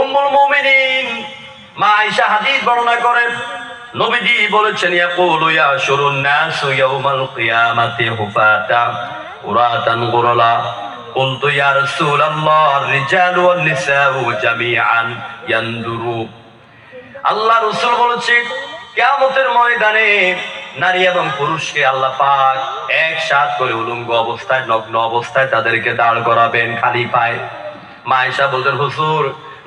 উম্মুল মুমিনিন মা আয়েশা হাদিস বর্ণনা করেন, নবীজি বলেছেন ইয়াকুলু ইয়াশুরুন নাসু ইয়াউমাল কিয়ামাতি হুফাতা উরাতান গুরলা, কুলতু ইয়া রাসূলুল্লাহ আর-রিজালু ওয়ান-নিসাউ জামিআন ইয়ানদুরু। আল্লাহ রাসূল বলেছেন কিয়ামতের ময়দানে নারী এবং পুরুষকে আল্লাহ পাক একসাথে করে উলঙ্গ অবস্থায়, নগ্ন অবস্থায় তাদেরকে দাঁড় করাবেন খালি পায়ে। মা আয়েশা বলতেন, হুজুর,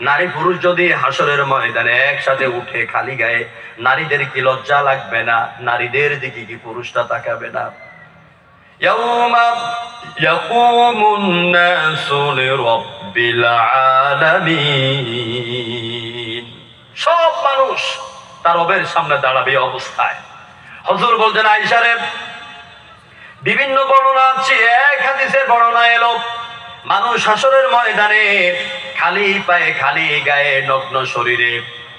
নারী পুরুষ যদি হাসরের ময়দানে একসাথে উঠে খালি গায়ে, নারীদের কি লজ্জা লাগবে না? নারীদের দিকে কি পুরুষরা তাকাবে না? ইয়াউমা ইয়াকুমুন নাসু লিরাব্বিল আলামিন, সব মানুষ তার রবের সামনে দাঁড়াবে অবস্থায়। হুজুর বলতেন, আয়েশা রে, বিভিন্ন বর্ণনা আছে, এক হাদিসের বর্ণনা এলো মানুষ হাসরের ময়দানে খালি পায়ে, খালি গায়ে, নগ্ন শরীরে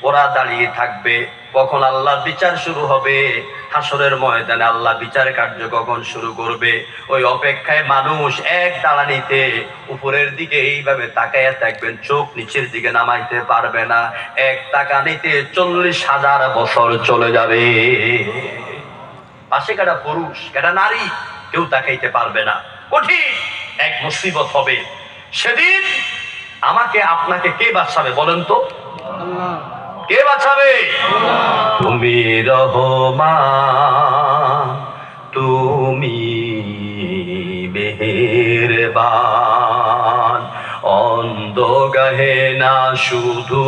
ওরা দাঁড়িয়ে থাকবে। কখন আল্লাহর বিচার শুরু হবে? হাসরের ময়দানে আল্লাহ বিচার কার্য কখন শুরু করবে? ওই অপেক্ষায় মানুষ এক দাঁড়ানিতে উপরের দিকে এইভাবে তাকাইয়া থাকবেন, চোখ নিচের দিকে নামাইতে পারবে না। এক তাকানিতে 40,000 বছর চলে যাবে। পাশে কাটা পুরুষ কাটা নারী কেউ তাকাইতে পারবে না। কঠিন এক মুসিবত হবে সেদিন। আমাকে আপনাকে কে বাঁচাবে বলেন তো? কে বাঁচাবে? তুমি রহমান, তুমি মেহেরবান, অন্ধ গাহে না শুধু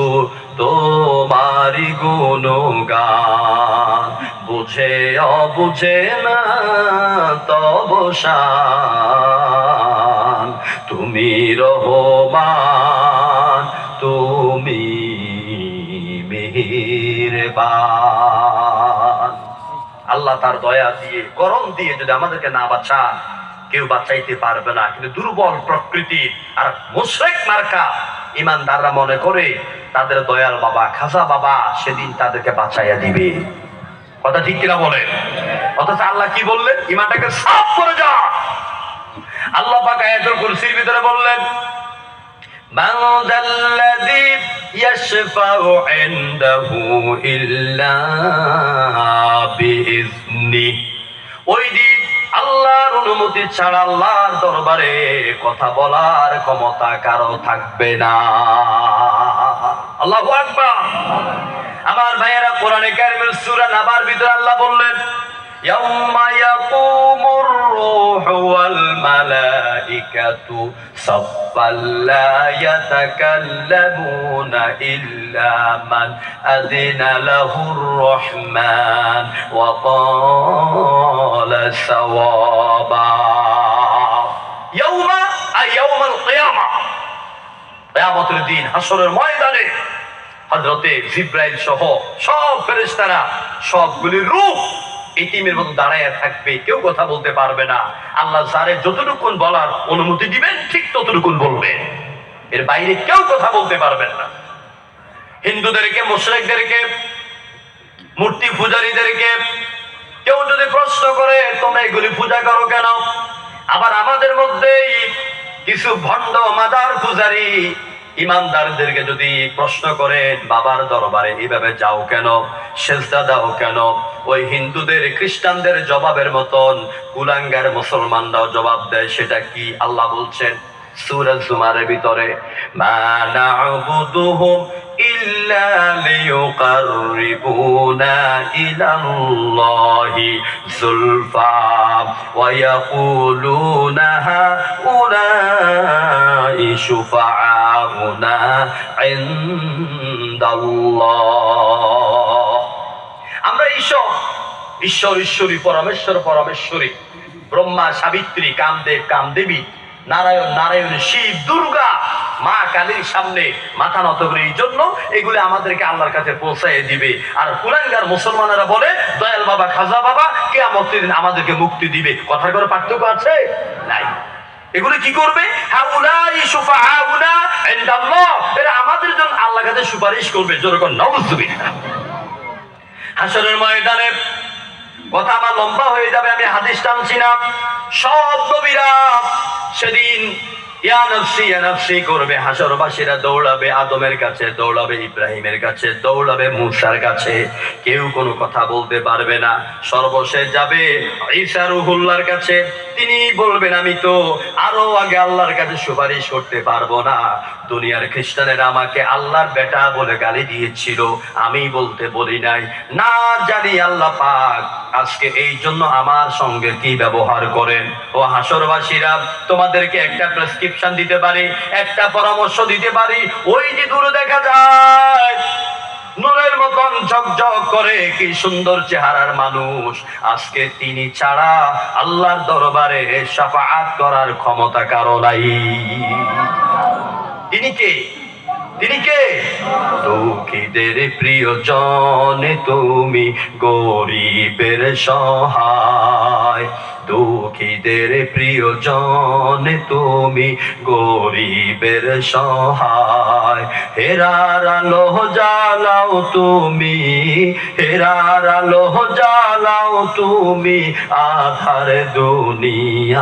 তোমারি গুণগান, বুঝে অবুঝে না তব শান। তুমি রহমান, তুমি মেহেরবান। আল্লাহ তার দয়া দিয়ে করম দিয়ে যদি আমাদেরকে না বাঁচান কেউ বাঁচাইতে পারবে না। কিন্তু দুর্বল প্রকৃতির আর মুশরিক মার্কা ইমানদাররা মনে করে তাদের দয়াল বাবা খাজা বাবা সেদিন তাদেরকে বাঁচাইয়া দিবে। কথা ঠিক কিনা বলেন? অথচ আল্লাহ কি বললেন? ইমানটাকে সাফ করে যা। আল্লাহ পাক আয়াতুল কুরসির ভিতরে বললেন, মান যাল্লাযী ইয়াশফাউ ইনদাহু ইল্লা বিইজনি। ওই দিন আল্লাহর অনুমতি ছাড়া আল্লাহর দরবারে কথা বলার ক্ষমতা কারো থাকবে না। আল্লাহু আকবার। আমার ভাইয়েরা, কোরআনে কারীমের সূরা নাবার ভিতরে আল্লাহ বললেন, ইয়াউমা ইয়াকুমুর রূহু ওয়াল মালাইকাতু সাফফান লা ইয়াতাকাল্লামুনা ইল্লা মান আযিনা লাহুর রাহমান ওয়া ক্বালা সাওয়াবা। ইয়াউমা আই ইয়াউমাল কিয়ামা, কিয়ামতের দিন হাসরের ময়দানে হযরতে জিবরাইল সহ সব ফেরেশতারা সবগুলি রূহ ইতিমের মতো দাঁড়ায় থাকবে, কেউ কথা বলতে পারবে না। আল্লাহ যারে যতটুকুন বলার অনুমতি দিবেন ঠিক ততটুকুন বলবেন, এর বাইরে কেউ কথা বলতে পারবেন না। হিন্দুদেরকে, মুশরিকদেরকে, মূর্তি পূজারীদেরকে কেউ যদি প্রশ্ন করে তোমরা এগুলি পূজা করো কেন, আবার আমাদের মধ্যেই কিছু ভণ্ড মাদার পূজারী ইমানদারদেরকে যদি প্রশ্ন করেন বাবার দরবারে এইভাবে যাও কেন, সেজদা দাও কেন, ওই হিন্দুদের খ্রিস্টানদের জবাবের মতন কুলাঙ্গার মুসলমানরাও জবাব দেয়। সেটা কি? আল্লাহ বলছেন সূরা জুমারের ভিতরে, মা না'বুদুহুম ইল্লা লিয়ুকাররিবুনা ইলাল্লাহি যুলফা ওয়া ইয়াকুলুনা হাউলাই শুফাআউনা ইনদাল্লাহ। আমরা ঈশ্বর ঈশ্বরী, পরমেশ্বর পরমেশ্বরী, ব্রহ্মা সাবিত্রী, কামদেব কামদেবী, নারায়ণ নারায়ণী, শিব দুর্গা, মা কালীর সামনে মাথা নত করে এই জন্য এগুলি আমাদেরকে আল্লাহর কাছে পৌঁছায় দিবে। আর কুলাঙ্গার মুসলমানেরা বলে দয়াল বাবা খাজা বাবা কিয়ামতের দিন আমাদেরকে মুক্তি দিবে। কথার করে পার্থক্য আছে? নাই। এগুলি কি করবে? হাউলাই শুফাআউনা ইনদাল্লাহ, এরা আমাদের জন্য আল্লাহর কাছে সুপারিশ করবে। যেরকম নাউযুবিল্লাহ। হাসরের ময়দানে কথা আমার লম্বা হয়ে যাবে, আমি হাদিস টানছি না। সব নবীরা সেদিন ইয়া নফসি ইয়া নফসি করবে। হাসরবাসীরা দৌড়াবে আদমের কাছে, দৌড়াবে ইব্রাহিমের কাছে, দৌড়াবে মূসার কাছে, কেউ কোনো কথা বলতে পারবে না। সর্বশেষ যাবে ঈসা রুহুল্লাহর কাছে, তিনি বলবেন আমি তো আরো আগে আল্লাহর কাছে সুপারিশ করতে পারবো না। দুনিয়ার খ্রিস্টানেরা আমাকে আল্লাহর বেটা বলে গালি দিয়েছিল, আমি বলতে বলি নাই। না জানি আল্লাহ পাক আজকে এই জন্য আমার সঙ্গে কি ব্যবহার করেন। ও হাসরবাসীরা, তোমাদেরকে একটা প্রেসক্রিপশন দিতে পারি, একটা পরামর্শ দিতে পারি। ওই যে দূরে দেখা যায় নূরের মতন ঝকঝক করে কি সুন্দর চেহারার মানুষ, আজকে তিনি ছাড়া আল্লাহর দরবারে শাফাআত করার ক্ষমতা কারো নাই। তিনি কে? তিনি কে? দুঃখীদের প্রিয়জন তুমি, গরিবের সহায়। দুঃখীদের প্রিয়জন তুমি, গরিবের সহায়। হেরার আলো জ্বালাও তুমি, হেরার আলো জ্বালাও তুমি আধার দুনিয়ায়।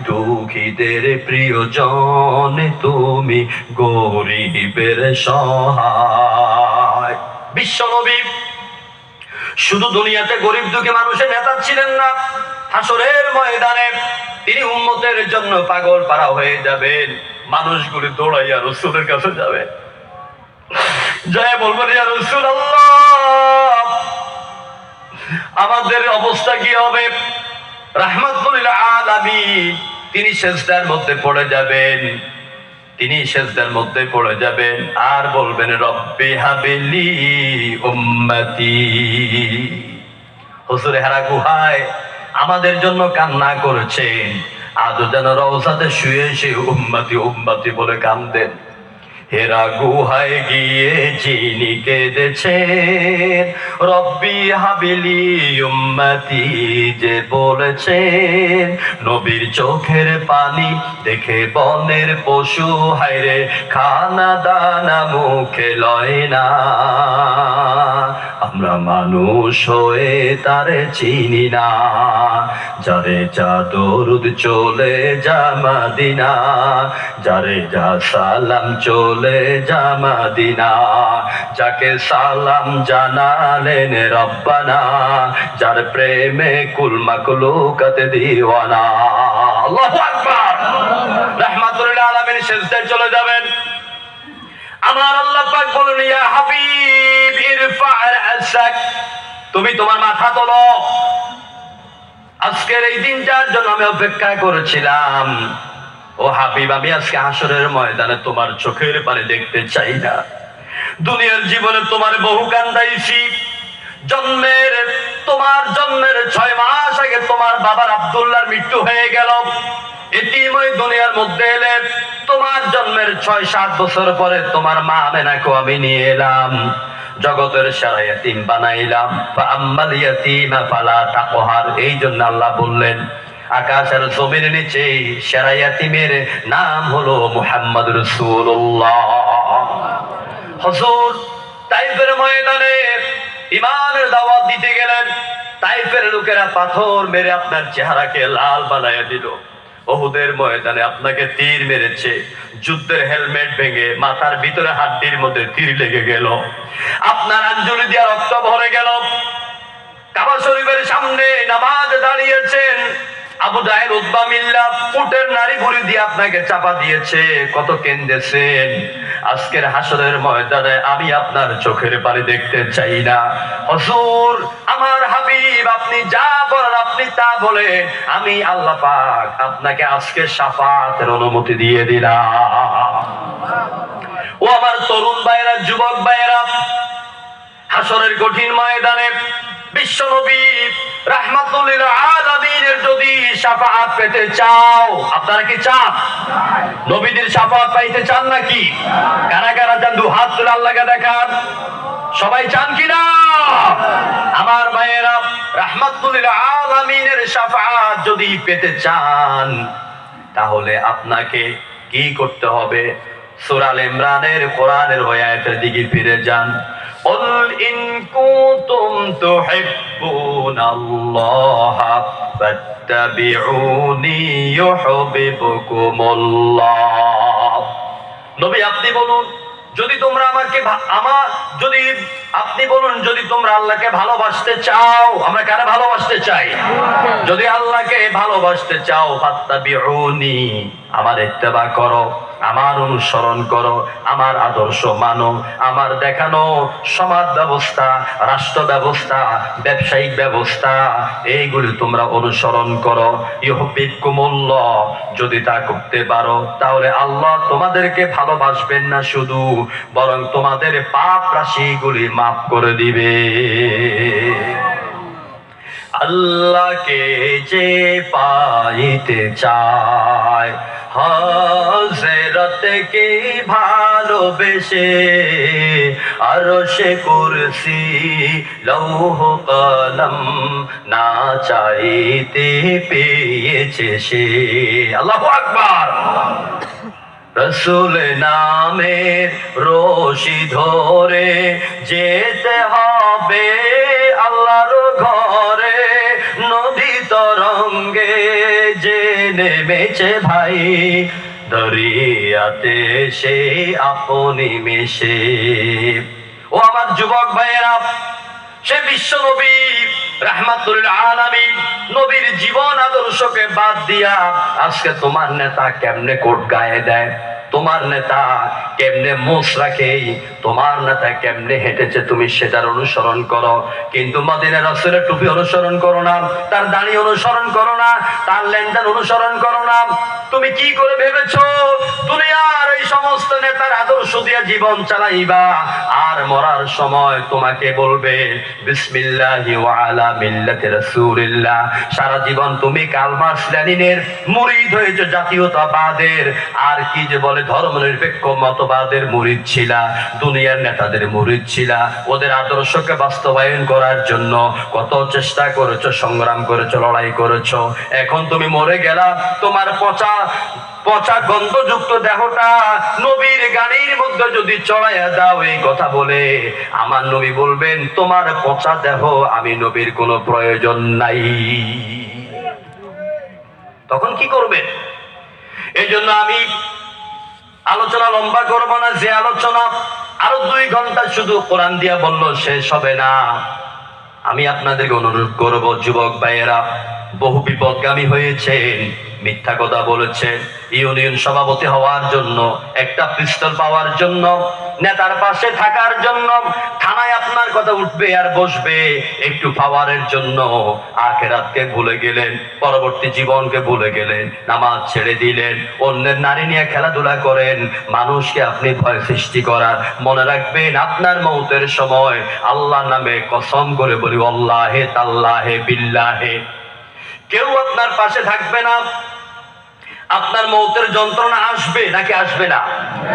দুঃখীদের প্রিয়জন তুমি, গরিবের সহায়। বিশ্বনবী শুধু দুনিয়াতে গরিব দুঃখী মানুষের নেতা ছিলেন না, হাসরের ময়দানে তিনি উম্মতের জন্য পাগল পারা হয়ে যাবেন। মানুষগুলি দৌড়াইয়া রাসূলের কাছে যাবে, জয় বলবেন ইয়া রাসূলুল্লাহ আমাদের অবস্থা কি হবে? রাহমাতুল লিল আলামিন তিনি সিজদার মধ্যে পড়ে যাবেন, তিনি সিজদার মধ্যে পড়ে যাবেন আর বলবেন রব্বি হাবিলি উম্মতি। হুজুর হেরা গুহায় আমাদের জন্য কান্না করেছেন, আজও যেন রওজাতে শুয়ে সে উম্মতি উম্মতি বলে কান্দেন। হেরা গুহায় গিয়ে যিনি কেঁদেছেন রব্বি হাবিলি উম্মতি যে বলেছেন, নবীর চোখের পানি দেখে বনের পশু হায়রে খানা দানা মুখে লয় না। আমরা মানুষ হয়ে তারে চিনি না, যারে যা দরুদ চলে যা মদিনা, যারে যা সালাম চলে যা মদিনা, যাকে সালাম জানালেন রব্বানা, যার প্রেমে কুল মাখলুকাত দিওয়ানা। আল্লাহু আকবার। রাহমাতুল লিল আলামিন সিজদায় চলে যাবেন। আমার আল্লাহ পাক বলেন ইয়া হাবিব ইরফা রাসাক, তুমি তোমার মাথা তোলো। আজকের এই দিনটার জন্য আমি অপেক্ষা করেছিলাম। ও হাবিব, আমি আজকে হাসরের ময়দানে তোমার চোখের পানি দেখতে চাই না। দুনিয়ার জীবনে তোমার বহু কান্দাইছি। তোমার জন্মের 6 মাস আগে তোমার বাবার আব্দুল্লাহর মৃত্যু হয়ে গেল। এতিম ওই দুনিয়ার মধ্যে এলে তোমার জন্মের 6-7 বছর পরে তোমার মা আমেনাকে আমি নিয়ে এলাম, জগতের সেরা ইয়াতীম বানাইলাম। ফাআম্মাল ইয়াতীমা ফালা তাকহার। এই জন্য আল্লাহ বললেন আকাশ আর জমিনের নিচে সেরা ইয়াতীমের নাম হলো মুহাম্মদ রাসূলুল্লাহ। হুজুর তাইফের ময়দানে ঈমানের দাওয়াত দিতে গেলেন। তাইফের লোকেরা পাথর মেরে আপনার চেহারাকে লাল বানায়া দিল। উহুদের ময়দানে আপনাকে তীর মেরেছে, যুদ্ধের হেলমেট ভেঙে মাথার ভিতরে হাড্ডির মধ্যে তীর লেগে গেল, আপনার আঞ্জলি দিয়ে রক্ত ভরে গেল। কাবা শরীফের সামনে নামাজ দাঁড়িয়েছেন, আবু জাহেল উতবা মিল্লা উটের নাড়ি ভুঁড়ি দিয়ে আপনাকে চাপা দিয়েছে, কত কেঁদেছেন। আজকের হাসরের ময়দানে আমি আপনার চোখের পানি দেখতে চাই না। হুজুর আমার হাবিব, আপনি যা বলেন আপনি তা বলে আমি আল্লাহ পাক আপনাকে আজকে শাফাতের অনুমতি দিয়ে দিলাম। ও আমার তরুণ ভাইয়েরা, যুবক ভাইয়েরা, হাসরের কঠিন ময়দানে বিশ্ব নবী রাহমাতুল লিল আলামিনের যদি শাফাআত পেতে চাও, আপনারা কি চান? নবীদের শাফাআত পাইতে চান নাকি? কারা কারা চান? দু হাত তুলে আল্লাহকে দেখান। সবাই চান কিনা? আমার ভাইয়েরা, রাহমাতুল লিল আলামিনের শাফাআত যদি পেতে চান তাহলে আপনাকে কি করতে হবে? সূরা আল ইমরানের কোরআনের আয়াতের দিকে ফিরে যান। قل إن كنتم تحبون الله فاتبعوني يحببكم الله। নবী আপনি বলুন, যদি তোমরা যদি তোমরা আল্লাহকে ভালোবাসতে চাও, আমরা কারে ভালোবাসতে চাই? যদি আল্লাহকে ভালোবাসতে চাও ফাত্তাবিউনি, আমার ইত্তেবা করো, আমার অনুসরণ করো, আমার আদর্শ মানো, আমার দেখানো সমাজ ব্যবস্থা, রাষ্ট্র ব্যবস্থা, ব্যবসায়িক ব্যবস্থা এইগুলি তোমরা অনুসরণ করো। ইউহিব্বুকুমুল্লাহ, যদি তা করতে পারো তাহলে আল্লাহ তোমাদেরকে ভালোবাসবেন না শুধু, বরং তোমাদের পাপ রাশিগুলি মাফ করে দিবে। আল্লাহকে যে পাইতে চায় হযরতকে ভালোবেসে, আরশে কুরসি লৌহ কলম না চাইতে পেয়েছে সে। আল্লাহু আকবার। রসুল নামের রশি ধরে যেতে হবে আল্লাহর ঘরে, নদী তরঙ্গে যে নেমেছে ভাই, দরিয়াতে সে আপনি মিশে। ও আমার যুবক ভাইয়েরা, সে বিশ্ব নবী রাহমাতুল আলামিন নবীর জীবন আদর্শকে বাদ দিয়া আজকে তোমার নেতা কেমনে কোট গায়ে দেয়, তোমার নেতা কেমনে মুখ রাখে, তোমার নেতা কেমনে হেঁটেছে তুমি সেটার অনুসরণ করো, কিন্তু মদিনা রাসূলের টুপি অনুসরণ করো না, তার দাড়ি অনুসরণ করো না, তার লেনদেন অনুসরণ করো না। তুমি কি করে ভেবেছো দুনিয়ার এই সমস্ত নেতার আদর্শ দিয়ে জীবন চালাইবা, আর মরার সময় তোমাকে বলবে বিসমিল্লাহি ওয়া আলা মিল্লাতি রাসূলিল্লাহ। সারা জীবন তুমি কার্ল মার্কস লেনিনের মুরিদ হয়েছো, জাতীয়তাবাদের আর কি যে বলে ধর্মনিরপেক্ষ মতবাদের মুরিদ ছিলা, দুনিয়ার নেতাদের মুরিদ ছিলা, ওদের আদর্শকে বাস্তবায়ন করার জন্য কত চেষ্টা করেছো, সংগ্রাম করেছো, লড়াই করেছো। এখন তুমি মরে গেলা, তোমার পচা পচা গন্ধযুক্ত দেহটা নবীর গাড়ির মধ্যে যদি চড়াইয়া দাও, এই কথা বলে আমার নবী বলবেন তোমার পচা দেহ আমি নবীর কোনো প্রয়োজন নাই। তখন কি করবেন? এই জন্য আমি আলোচনা লম্বা করবো না, যে আলোচনা আরো 2 ঘন্টা শুধু কোরআন দিয়া বললো শেষ হবে না। আমি আপনাদেরকে অনুরোধ করব, যুবক ভাইয়েরা বহু বিপদগামী হয়েছেন, মিথ্যা কথা বলেছেন, ইউনিয়ন সভাপতি হওয়ার জন্য, একটা পিস্তল পাওয়ার জন্য, নেতার পাশে থাকার জন্য, থানায় আপনার কথা উঠবে আর বসবে একটু পাওয়ারের জন্য আখিরাতকে ভুলে গেলেন, পরবর্তী জীবনকে ভুলে গেলেন, নামাজ ছেড়ে দিলেন, অন্যের নারী নিয়ে খেলাধুলা করেন, মানুষকে আপনি ভয় সৃষ্টি করার। মনে রাখবেন আপনার মৌতের সময় আল্লাহ নামে কসম করে বলি আল্লাহে তাল্লাহে বিল্লাহে, কেউ আপনার পাশে থাকবে না। আপনার মৌতের যন্ত্রণা আসবে নাকি আসবে না?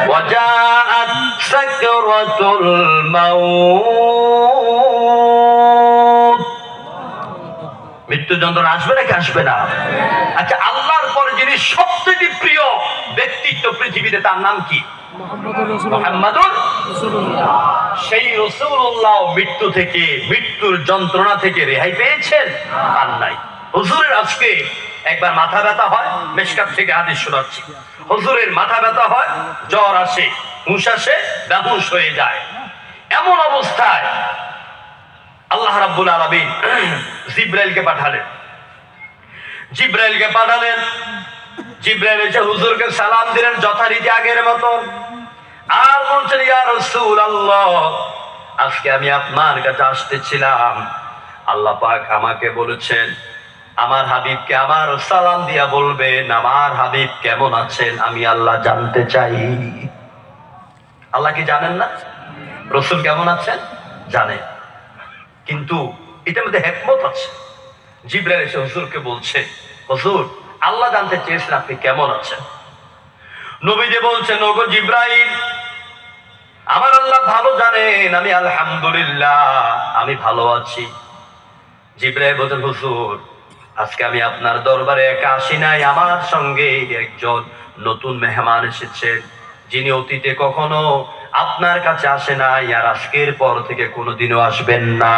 ওয়াজাআত সাকরাতুল মাউত, মৃত্যু যন্ত্রণা আসবে নাকি আসবে না? আচ্ছা, আল্লাহর পরে যিনি সবথেকে প্রিয় ব্যক্তিত্ব পৃথিবীতে, তার নাম কি? মুহাম্মাদুর রাসূলুল্লাহ। সেই রাসূলুল্লাহ মৃত্যু থেকে, মৃত্যুর যন্ত্রণা থেকে রেহাই পেয়েছেন? আর নাই। হুজুরের আজকে একবার মাথা ব্যথা হয়, মিশকাত থেকে হাদিস শোনাচ্ছি, হুজুরের মাথা ব্যথা হয়, জ্বর আসে, হুঁশ আসে, বেহুশ হয়ে যায়। এমন অবস্থায় আল্লাহ রাব্বুল আলামিন জিবরাইলকে পাঠালেন। জিবরাইল এসে হুজুরকে সালাম দিলেন যথারীতি আগের মতো, আর বলছেন ইয়া রাসূলুল্লাহ, আজকে আমি আপনার কাছে আসতেছিলাম, আল্লাহ পাক আমাকে বলেছেন আমার হাবিবকে আমার সালাম দিয়া বলবেন আমার হাবিব কেমন আছেন, আমি আল্লাহ জানতে চাই। আল্লাহ কি জানেন না রাসূল কেমন আছেন? জানেন, কিন্তু এটার মধ্যে হিকমত আছে। জিবরাইল এসে হুজুরকে বলছে, হুজুর আল্লাহ জানতে চেয়েছেন আপনি কেমন আছেন। নবীজি বলছেন, ওগো জিবরাইল, আমার আল্লাহ ভালো জানেন, আমি আলহামদুলিল্লাহ আমি ভালো আছি। জিবরাইল বলছেন, হুজুর আজকে আমি আপনার দরবারে একা আসি নাই, আমার সঙ্গে একজন নতুন মেহমান এসেছেন, যিনি অতীতে কখনো আপনার কাছে আসে নাই, আর আজকের পর থেকে কোনোদিনও আসবেন না।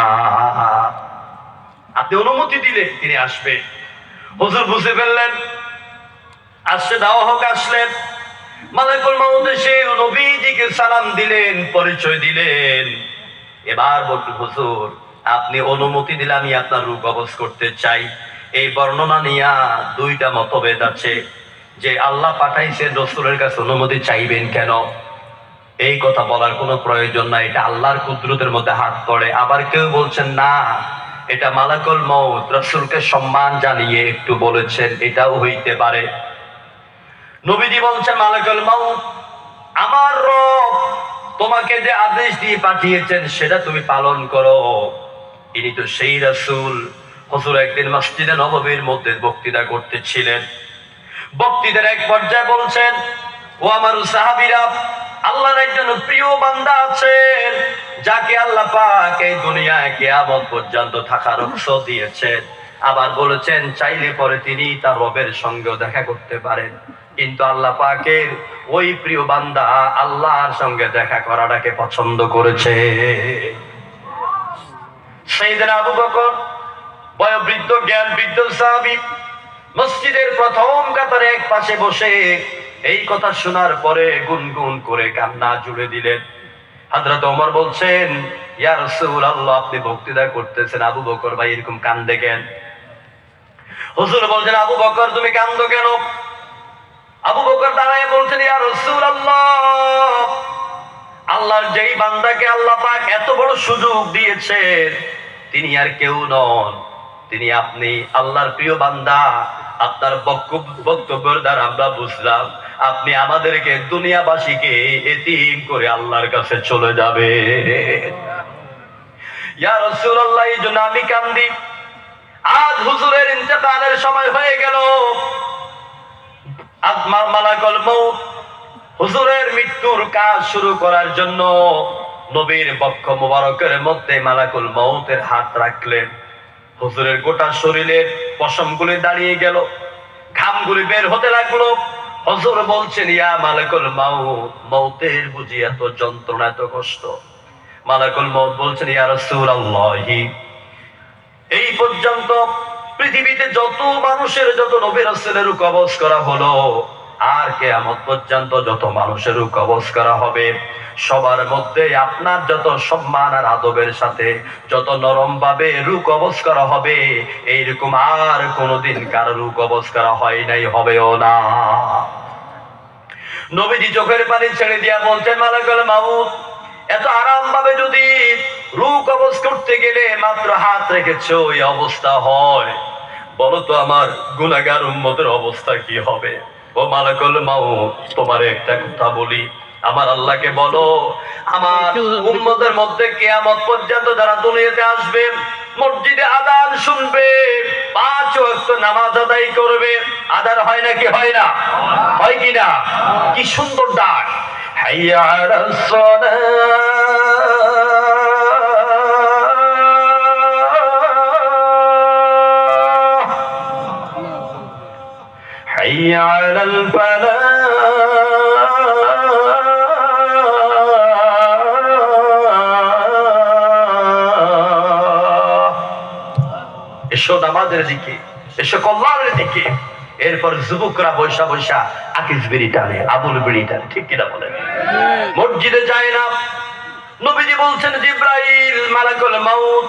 আপনি অনুমতি দিলেন তিনি আসবেন। হুজুর বুঝে ফেললেন, আসছে দাওয়া হোক। আসলেন, মালাকুল মাউত এসে নবীজিকে সালাম দিলেন, পরিচয় দিলেন। এবার বললেন, হুজুর আপনি অনুমতি দিলে আমি আপনার রূহ কবজ করতে চাই। এই বর্ণনা নিয়ে 2টা মতভেদ আছে, যে আল্লাহ পাঠাইছেন রাসূলের কাছে অনুমতি চাইবেন কেন, এই কথা বলার কোনো প্রয়োজন নাই, এটা আল্লাহর কুদরতের মধ্যে হাত পড়ে। আবার কেউ বলছেন না, এটা মালাকুল মউত রাসূলকে সম্মান জানিয়ে একটু বলেছেন, এটাও হইতে পারে। নবীজি বলছেন, মালাকুল মউত আমার রব তোমাকে যে আদেশ দিয়ে পাঠিয়েছেন সেটা তুমি পালন করো। ইনি তো সেই রাসূল। হুজুর একদিন মসজিদে নববীর মধ্যে বক্তৃতা করতেছিলেন, বক্তৃতার এক পর্যায়ে বলছেন, ও আমার সাহাবীরা, আল্লাহর একজন প্রিয় বান্দা আছেন যাকে আল্লাহ পাক এই দুনিয়ায় কিয়ামত পর্যন্ত থাকার রুখসত দিয়েছেন। আবার বলেছেন চাইলে পরে তিনি তার রবের সঙ্গে দেখা করতে পারেন, কিন্তু আল্লাহ পাকের ওই প্রিয় বান্দা আল্লাহর সঙ্গে দেখা করাটাকে পছন্দ করেছে। সাইয়েদনা আবু বকর বয়োবৃদ্ধ জ্ঞানবৃদ্ধ সাহাবী মসজিদের প্রথম কাতারে এক পাশে বসে এই কথা শোনার পরে গুনগুন করে কান্না জুড়ে দিলেন। হযরত ওমর বলছেন, ইয়া রাসূলুল্লাহ, আপনি বক্তৃতা করতেছেন, আবু বকর ভাই এরকম কান্দে কেন? হুজুর বলছেন, আবু বকর তুমি কান্দো কেন? আবু বকর দাঁড়ায় বলছেন, ইয়া রাসূলুল্লাহ, আল্লাহর যেই বান্দাকে আল্লাহ পাক এত বড় সুযোগ দিয়েছেন, তিনি আর কেউ নন, তিনি আপনি, আল্লাহর প্রিয় বান্দা। আপনার বক্তব্যের দ্বারা আমরা বুঝলাম আপনি আমাদেরকে, দুনিয়াবাসীকে এতিম করে আল্লাহর কাছে চলে যাবে। ইয়া রাসূলুল্লাহ, এই জন্য আমি কান্দি। আজ হুজুরের ইন্তেকালের সময় হয়ে গেল। আজ মালাকুল মউত হুজুরের মৃত্যুর কাজ শুরু করার জন্য নবীর বক্ষ মুবারকের মধ্যে মালাকুল মউতের হাত রাখলেন। হুজুরের গোটা শরীরের পশমগুলি দাঁড়িয়ে গেল, ঘামগুলি বের হতে লাগলো। হুজুর বলছেন, ইয়া মালাকুল মউত, মউতের বুঝি এত যন্ত্রণা, এত কষ্ট? মালাকুল মউত বলছেন, ইয়া রাসূলুল্লাহ, এই পর্যন্ত পৃথিবীতে যত মানুষের, যত নবী রাসূলের কবজ করা হলো, আর কিয়ামত পর্যন্ত যত মানুষের কবজ করা হবে, সবার মধ্যে আপনার যত সম্মান আর আদবের সাথে যত নরম ভাবে রূপ কবজ করা হবে, এইরকম আর কোনোদিন কারো রূপ কবজ করা হয় নাই, হবেও না। নবীজি চোখের পানি ছেড়ে দিয়া বলছেন, মালাকুল মউত, এত আরাম ভাবে যদি রূহ কবজ করতে গেলে মাত্র হাত রেখেছো, এই অবস্থা হয়, বলো তো আমার গুনাহগার উম্মতের অবস্থা কি হবে? ও মালাকুল মউত, তোমার একটা কথা বলি, আমার আল্লাহকে বলো, আমার উম্মতের মধ্যে কিয়ামত পর্যন্ত যারা দুনিয়াতে আসবে, মসজিদে আযান শুনবে, 5 ওয়াক্ত নামাজ আদায় করবে, আদান হয় নাকি হয় না? হয় কিনা? কি সুন্দর ডাক, হাইয়া আলাস সালাহ, হাইয়া আলাল ফালাহ, এসো নামাজের দিকে, এসো কল্যাণের দিকে। এরপর যুবকরা বৈশা বৈশা আকিস বিড়ি টানে, আবুল বিড়ি টানে, ঠিক কিনা বলেন? মসজিদে যায় না। নবীজি বলছেন, জিবরাইল, মালাকুল মউত,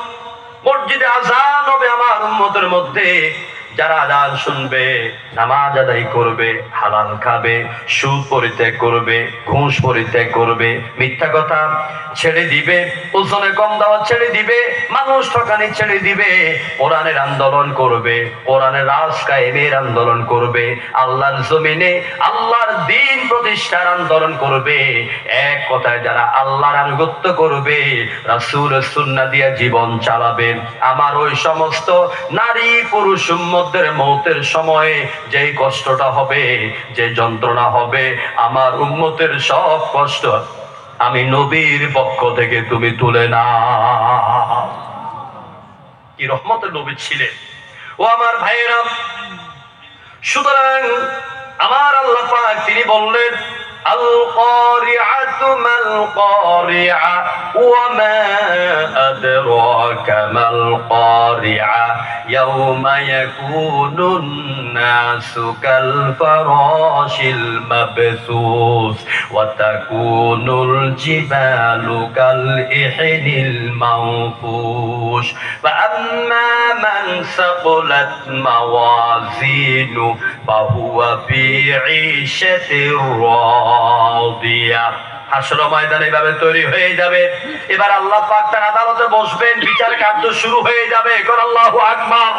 মসজিদে আযান হবে আমার উম্মতের মধ্যে, যারা আযান শুনবে, নামাজ আদায় করবে, হালাল খাবে, সুদ পরিত্যাগ করবে, ঘুষ পরিত্যাগ করবে, মিথ্যা কথা ছেড়ে দিবে, ওজনে কম দেওয়া ছেড়ে দিবে, মানুষ ঠকানি ছেড়ে দিবে, কোরআনের আন্দোলন করবে, কোরআনের রাজ কায়েমের আন্দোলন করবে, আল্লাহর জমিনে আল্লাহর দ্বীন প্রতিষ্ঠার আন্দোলন করবে। এক কথায় যারা আল্লাহর আনুগত্য করবে, রাসূলের সুন্নাহ দিয়ে জীবন চালাবে, আমার ওই সমস্ত নারী পুরুষ উম্মতের মওতের সময়ে যেই কষ্টটা হবে, যে যন্ত্রণা হবে, আমার উম্মতের সব কষ্ট আমি নবীর পক্ষ থেকে তুমি তুলে নাও। কি রহমতের নবী ছিলেন ও আমার ভাইয়েরা। সুতরাং আমার আল্লাহ পাক তিনি বললেন, আল কারিআতু মাল কারিআ ওয়া মা আদরাকা মাল কারিআ ইয়াউমা ইয়াকুনুন নাসু কাল ফারাশিল মাবসুস ওয়া তাকুনুল জিবালু কাল ইহনিল মানফুশ ফা আম্মা মান সাকুলাত মাওয়াজিনু ফাহুয়া ফি ঈশাতির রাদিয়া। হাসর ময়দান এইভাবে তৈরি হয়ে যাবে। এবার আল্লাহ পাক তার আদালতে বসবেন, বিচার কার্য শুরু হয়ে যাবে। কর আল্লাহু আকবার।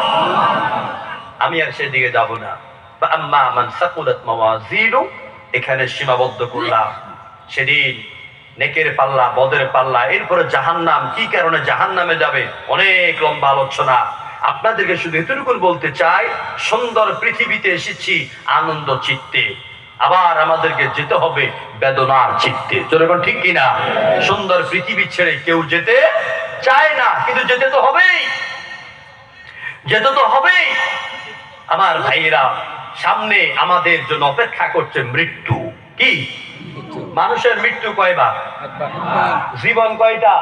আমি আর সেদিকে যাব না। আম্মা মান সাকুলাত মাওয়াজিনু, এখানে সীমাবদ্ধ করলাম। সেদিন নেকের পাল্লা, বদের পাল্লা, এরপরে জাহান্নাম, কি কারণে জাহান্নামে যাবে, অনেক লম্বা আলোচনা। আপনাদেরকে শুধু এতটুকু বলতে চাই, সুন্দর পৃথিবীতে এসেছি আনন্দ চিত্তে, আবার আমাদেরকে যেতে হবে বেদনার চিত্তে। যেরকম ঠিক কিনা? সুন্দর পৃথিবী ছেড়ে কেউ যেতে চায় না, কিন্তু যেতে তো হবেই, যেতে তো হবেই। আমার ভাইয়েরা, সামনে আমাদের জন্য অপেক্ষা করছে মৃত্যু। কি? মানুষের মৃত্যু কয়বার? জীবন কয়টা?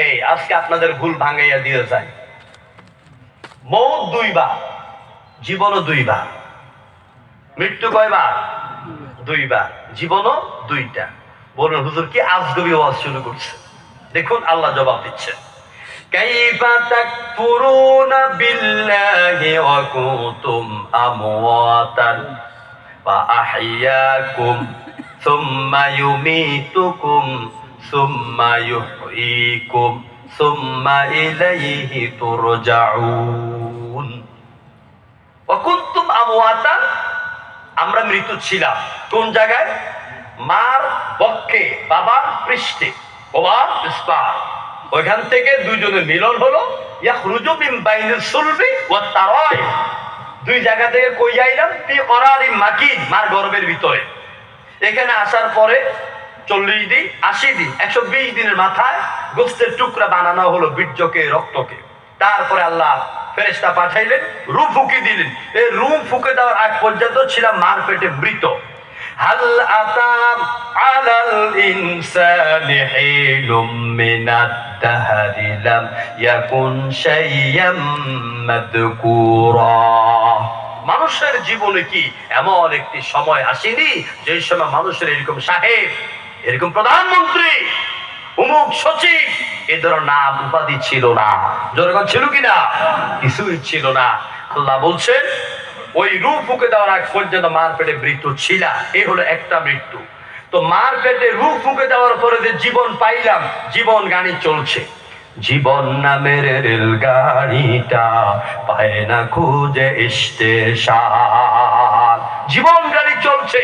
এই আজকে আপনাদের ভুল ভাঙাইয়া দিয়ে যায়। মৌত 2 বার, জীবনও 2 বার। মৃত্যু কয়বার? 2 বার, জীবনও 2টা। বলুন হুজুর কি আজগবি ওয়াজ শুরু করছে। দেখুন আল্লাহ জবাব দিচ্ছেন, কাইফা তাকফুরুনা বিল্লাহি ওয়া কুনতুম আমওয়াতান ফা আহইয়াকুম সুম্মা ইউমীতুকুম সুম্মা ইউহয়ীকুম সুম্মা ইলাইহি তুরজাউন। ওয়া কুনতুম আমওয়াতান, আমরা মৃত ছিলাম কোন জায়গায়? মার বক্ষে, বাবার পৃষ্ঠে, বাবার স্পার, ওইখান থেকে দুইজনের মিলন হলো। ইয়াখরুজু মিন বাইনিস সুলবি ওয়াত তারাই, দুই জায়গা থেকে কই আইলাম? ফি করারিন মাকিন, মার গর্ভের ভিতরে। এখানে আসার পরে 40 দিন 80 দিন 120 দিনের মাথায় গোস্তের টুকরা বানানো হলো, বীর্যকে, রক্তকে। তারপরে আল্লাহ ফেরেশতা পাঠাইলেন, রূহ ফুঁকে দিলেন। এই রূহ ফুঁকে দেওয়ার আগ পর্যন্ত ছিলাম মার পেটে মৃত। হাল আতা আলাল ইনসানি হিলুম মিনাদ দাহরি লাম ইয়াকুন শাইয়াম মাযকুরা। মানুষের জীবনে কি এমন একটি সময় আসেনি যে সময় মানুষের এরকম সাহেব, এরকম প্রধানমন্ত্রী, অমুক সচিব, এ ধরনের নাম উপাধি ছিল না? জনগণ ছিল কিনা? কিছুই ছিল না। আল্লাহ বলছেন ওই রূহ ফুঁকে দেওয়ার আগ পর্যন্ত মার পেটে মৃত্যু ছিল। এই হলো একটা মৃত্যু। তো মার পেটে রূহ ফুঁকে দেওয়ার পরে যে জীবন পাইলাম, জীবন গাড়ি চলছে। জীবন নামের রেলগাড়িটা পায় না খুঁজে স্টেশন। জীবন গাড়ি চলছে,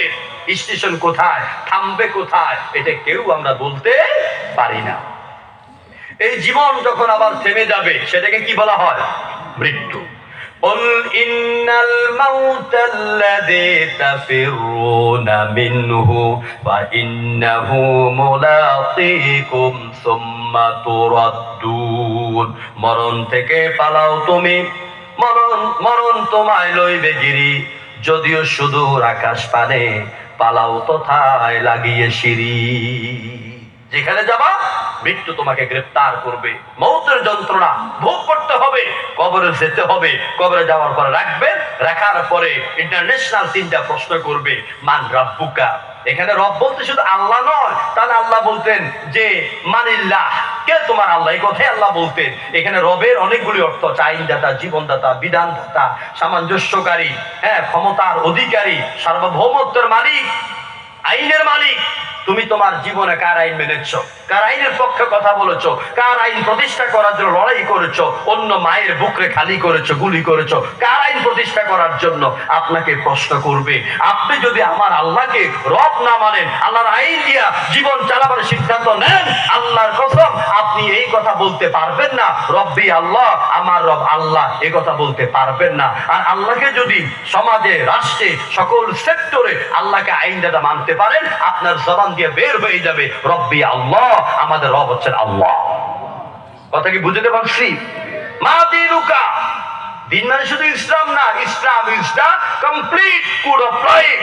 স্টেশন কোথায়, থামবে কোথায়, এটা কেউ আমরা বলতে পারি না। এই জীবন যখন আবার থেমে যাবে সেটাকে কি বলা হয়? মৃত্যু। قل إن الموت الذي تفرون منه فإنه ملاقيكم ثم تردون। মরণ থেকে পালাও তুমি, মরণ তোমায় লইবে গিরি, যদিও সুদূর আকাশ পানে পালাও তথায় লাগিয়ে সিঁড়ি। যেখানে যাবা মৃত্যু তোমাকে গ্রেফতার করবে, মৌতের যন্ত্রণা ভোগ করতে হবে, কবরে যেতে হবে। কবরে যাওয়ার পরে রাখার পরে ইন্টারন্যাশনাল 3টা প্রশ্ন করবে, মান রাব্বুকা। এখানে রব বলতে শুধু আল্লাহ নয়, তাহলে আল্লাহ বলতেন যে মানিল্লাহ, কে তোমার আল্লাহ, এই কথাই আল্লাহ বলতেন। এখানে রবের অনেকগুলি অর্থ, আইনদাতা, জীবনদাতা, বিধানদাতা, সামঞ্জস্যকারী, ক্ষমতার অধিকারী, সার্বভৌমত্বের মালিক, আইনের মালিক। তুমি তোমার জীবনে কার আইন মেনেছ, কার আইনের পক্ষে কথা বলেছো, কার আইন প্রতিষ্ঠা করার জন্য লড়াই করেছো, অন্য মায়ের বুকরে খালি করেছো, গুলি করেছো, কার আইন প্রতিষ্ঠা করার জন্য আপনাকে প্রশ্ন করবে। আপনি যদি আমার আল্লাহকে রব না মানেন, আল্লাহর আইন দিয়া জীবন চালাবার সিদ্ধান্ত নেন, আল্লাহর কসম আপনি এই কথা বলতে পারবেন না, রব্বি আল্লাহ, আমার রব আল্লাহ, এই কথা বলতে পারবেন না। আর আল্লাহকে যদি সমাজে, রাষ্ট্রে, সকল সেক্টরে আল্লাহকে আইনদাতা মানতে পারেন, আপনার জবান দিয়ে বের হয়ে যাবে রব্বি আল্লাহ, আমাদের রব হচ্ছেন আল্লাহ। কথা কি বুঝতে পারছি? মা দিনুকা, দিন মানে শুধু ইসলাম না, Islam is the complete code of life.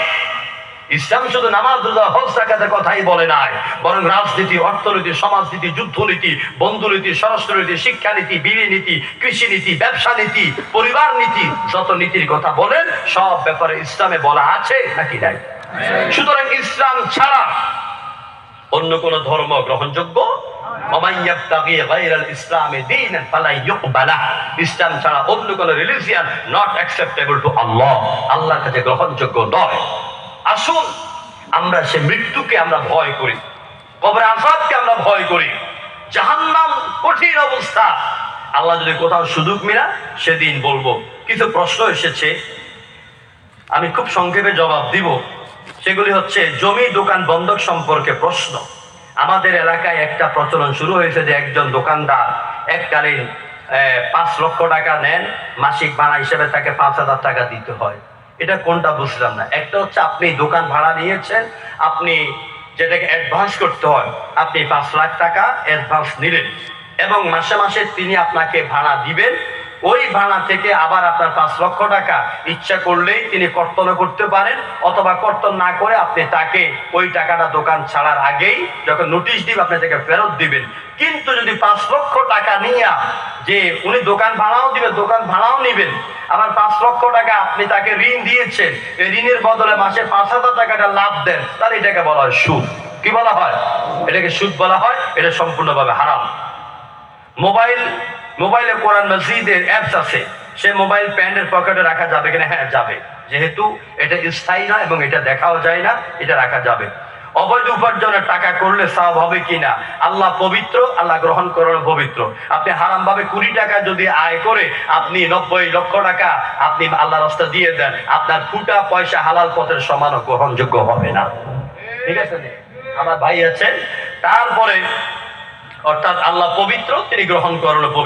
Islam শুধু নামাজ, রোজা, হজ, যাকাতের কথাই বলে নাই, বরং রাজনীতি, অর্থনীতি, সমাজনীতি, যুদ্ধনীতি, বন্ধুনীতি, স্বরাষ্ট্রনীতি, শিক্ষানীতি, বিধি নীতি, কৃষি নীতি, ব্যবসা নীতি, পরিবার নীতি, যত নীতির কথা বলেন সব ব্যাপারে ইসলামে বলা আছে নাকি নাই? সুতরাং ইসলাম ছাড়া অন্য কোন ধর্ম গ্রহণযোগ্য। ইসলাম ছাড়া অন্য কোন রিলিজিয়ান নট অ্যাকসেপ্টেবল টু আল্লাহ, আল্লাহর কাছে গ্রহণযোগ্য নয়। আসুন আমরা সে মৃত্যুকে আমরা ভয় করি, কবরে আযাবকে আমরা ভয় করি, জাহান্নাম কঠিন অবস্থা। আল্লাহ যদি কোথাও সুযোগ মিলা সেদিন বলবো। কিছু প্রশ্ন এসেছে, আমি খুব সংক্ষেপে জবাব দিব। সেগুলি হচ্ছে জমি দোকান বন্ধক সম্পর্কে প্রশ্ন। আমাদের এলাকায় একটা প্রচলন শুরু হয়েছে যে একজন দোকানদার এককালীন 5 লক্ষ টাকা নেন, মাসিক ভাড়া হিসেবে তাকে 5,000 টাকা দিতে হয়। এটা কোনটা বুঝলাম না। একটা হচ্ছে আপনি দোকান ভাড়া নিয়েছেন, আপনি যেটাকে অ্যাডভান্স করতে হয়, আপনি 5 লাখ টাকা অ্যাডভান্স নিলেন এবং মাসে মাসে তিনি আপনাকে ভাড়া দিবেন। ওই ভাড়া থেকে আবার আপনার 5 লক্ষ টাকা ইচ্ছা করলেই তিনি কর্তন করতে পারেন, অথবা কর্তন না করে আপনি তাকে ওই টাকাটা দোকান ছাড়ার আগেই যখন নোটিশ দিবে আপনি তাকে ফেরত দিবেন। কিন্তু যদি 5 লক্ষ টাকা নিয়ে যে উনি দোকান ভাড়াও দিবেন, দোকান ভাড়াও নিবেন, আবার 5 লক্ষ টাকা আপনি তাকে ঋণ দিয়েছেন, এই ঋণের বদলে মাসে 5,000 টাকাটা লাভ দেন, তাহলে এটাকে বলা হয় সুদ। কি বলা হয়? এটাকে সুদ বলা হয়। এটা সম্পূর্ণভাবে হারাম। মোবাইলে কোরআন মাজিদের অ্যাপস আছে, সে মোবাইল প্যান্টের পকেটে রাখা যাবে কিনা? হ্যাঁ যাবে, যেহেতু এটা স্থায়ী না এবং এটা দেখাও যায় না, এটা রাখা যাবে। অবৈধ উপার্জনের টাকা করলে সওয়াব হবে কিনা? আল্লাহ পবিত্র, আল্লাহ গ্রহণ করার পবিত্র। আপনি হারাম ভাবে 20 টাকা যদি আয় করে আপনি 90 লক্ষ টাকা আপনি আল্লাহর রাস্তা দিয়ে দেন, আপনার ফুটা পয়সা হালাল পথের সমান গ্রহণযোগ্য হবে না। ঠিক আছে আমার ভাই আছেন? তারপরে অর্থাৎ আল্লাহ পবিত্র, তিনি গ্রহণ করেন পবিত্র।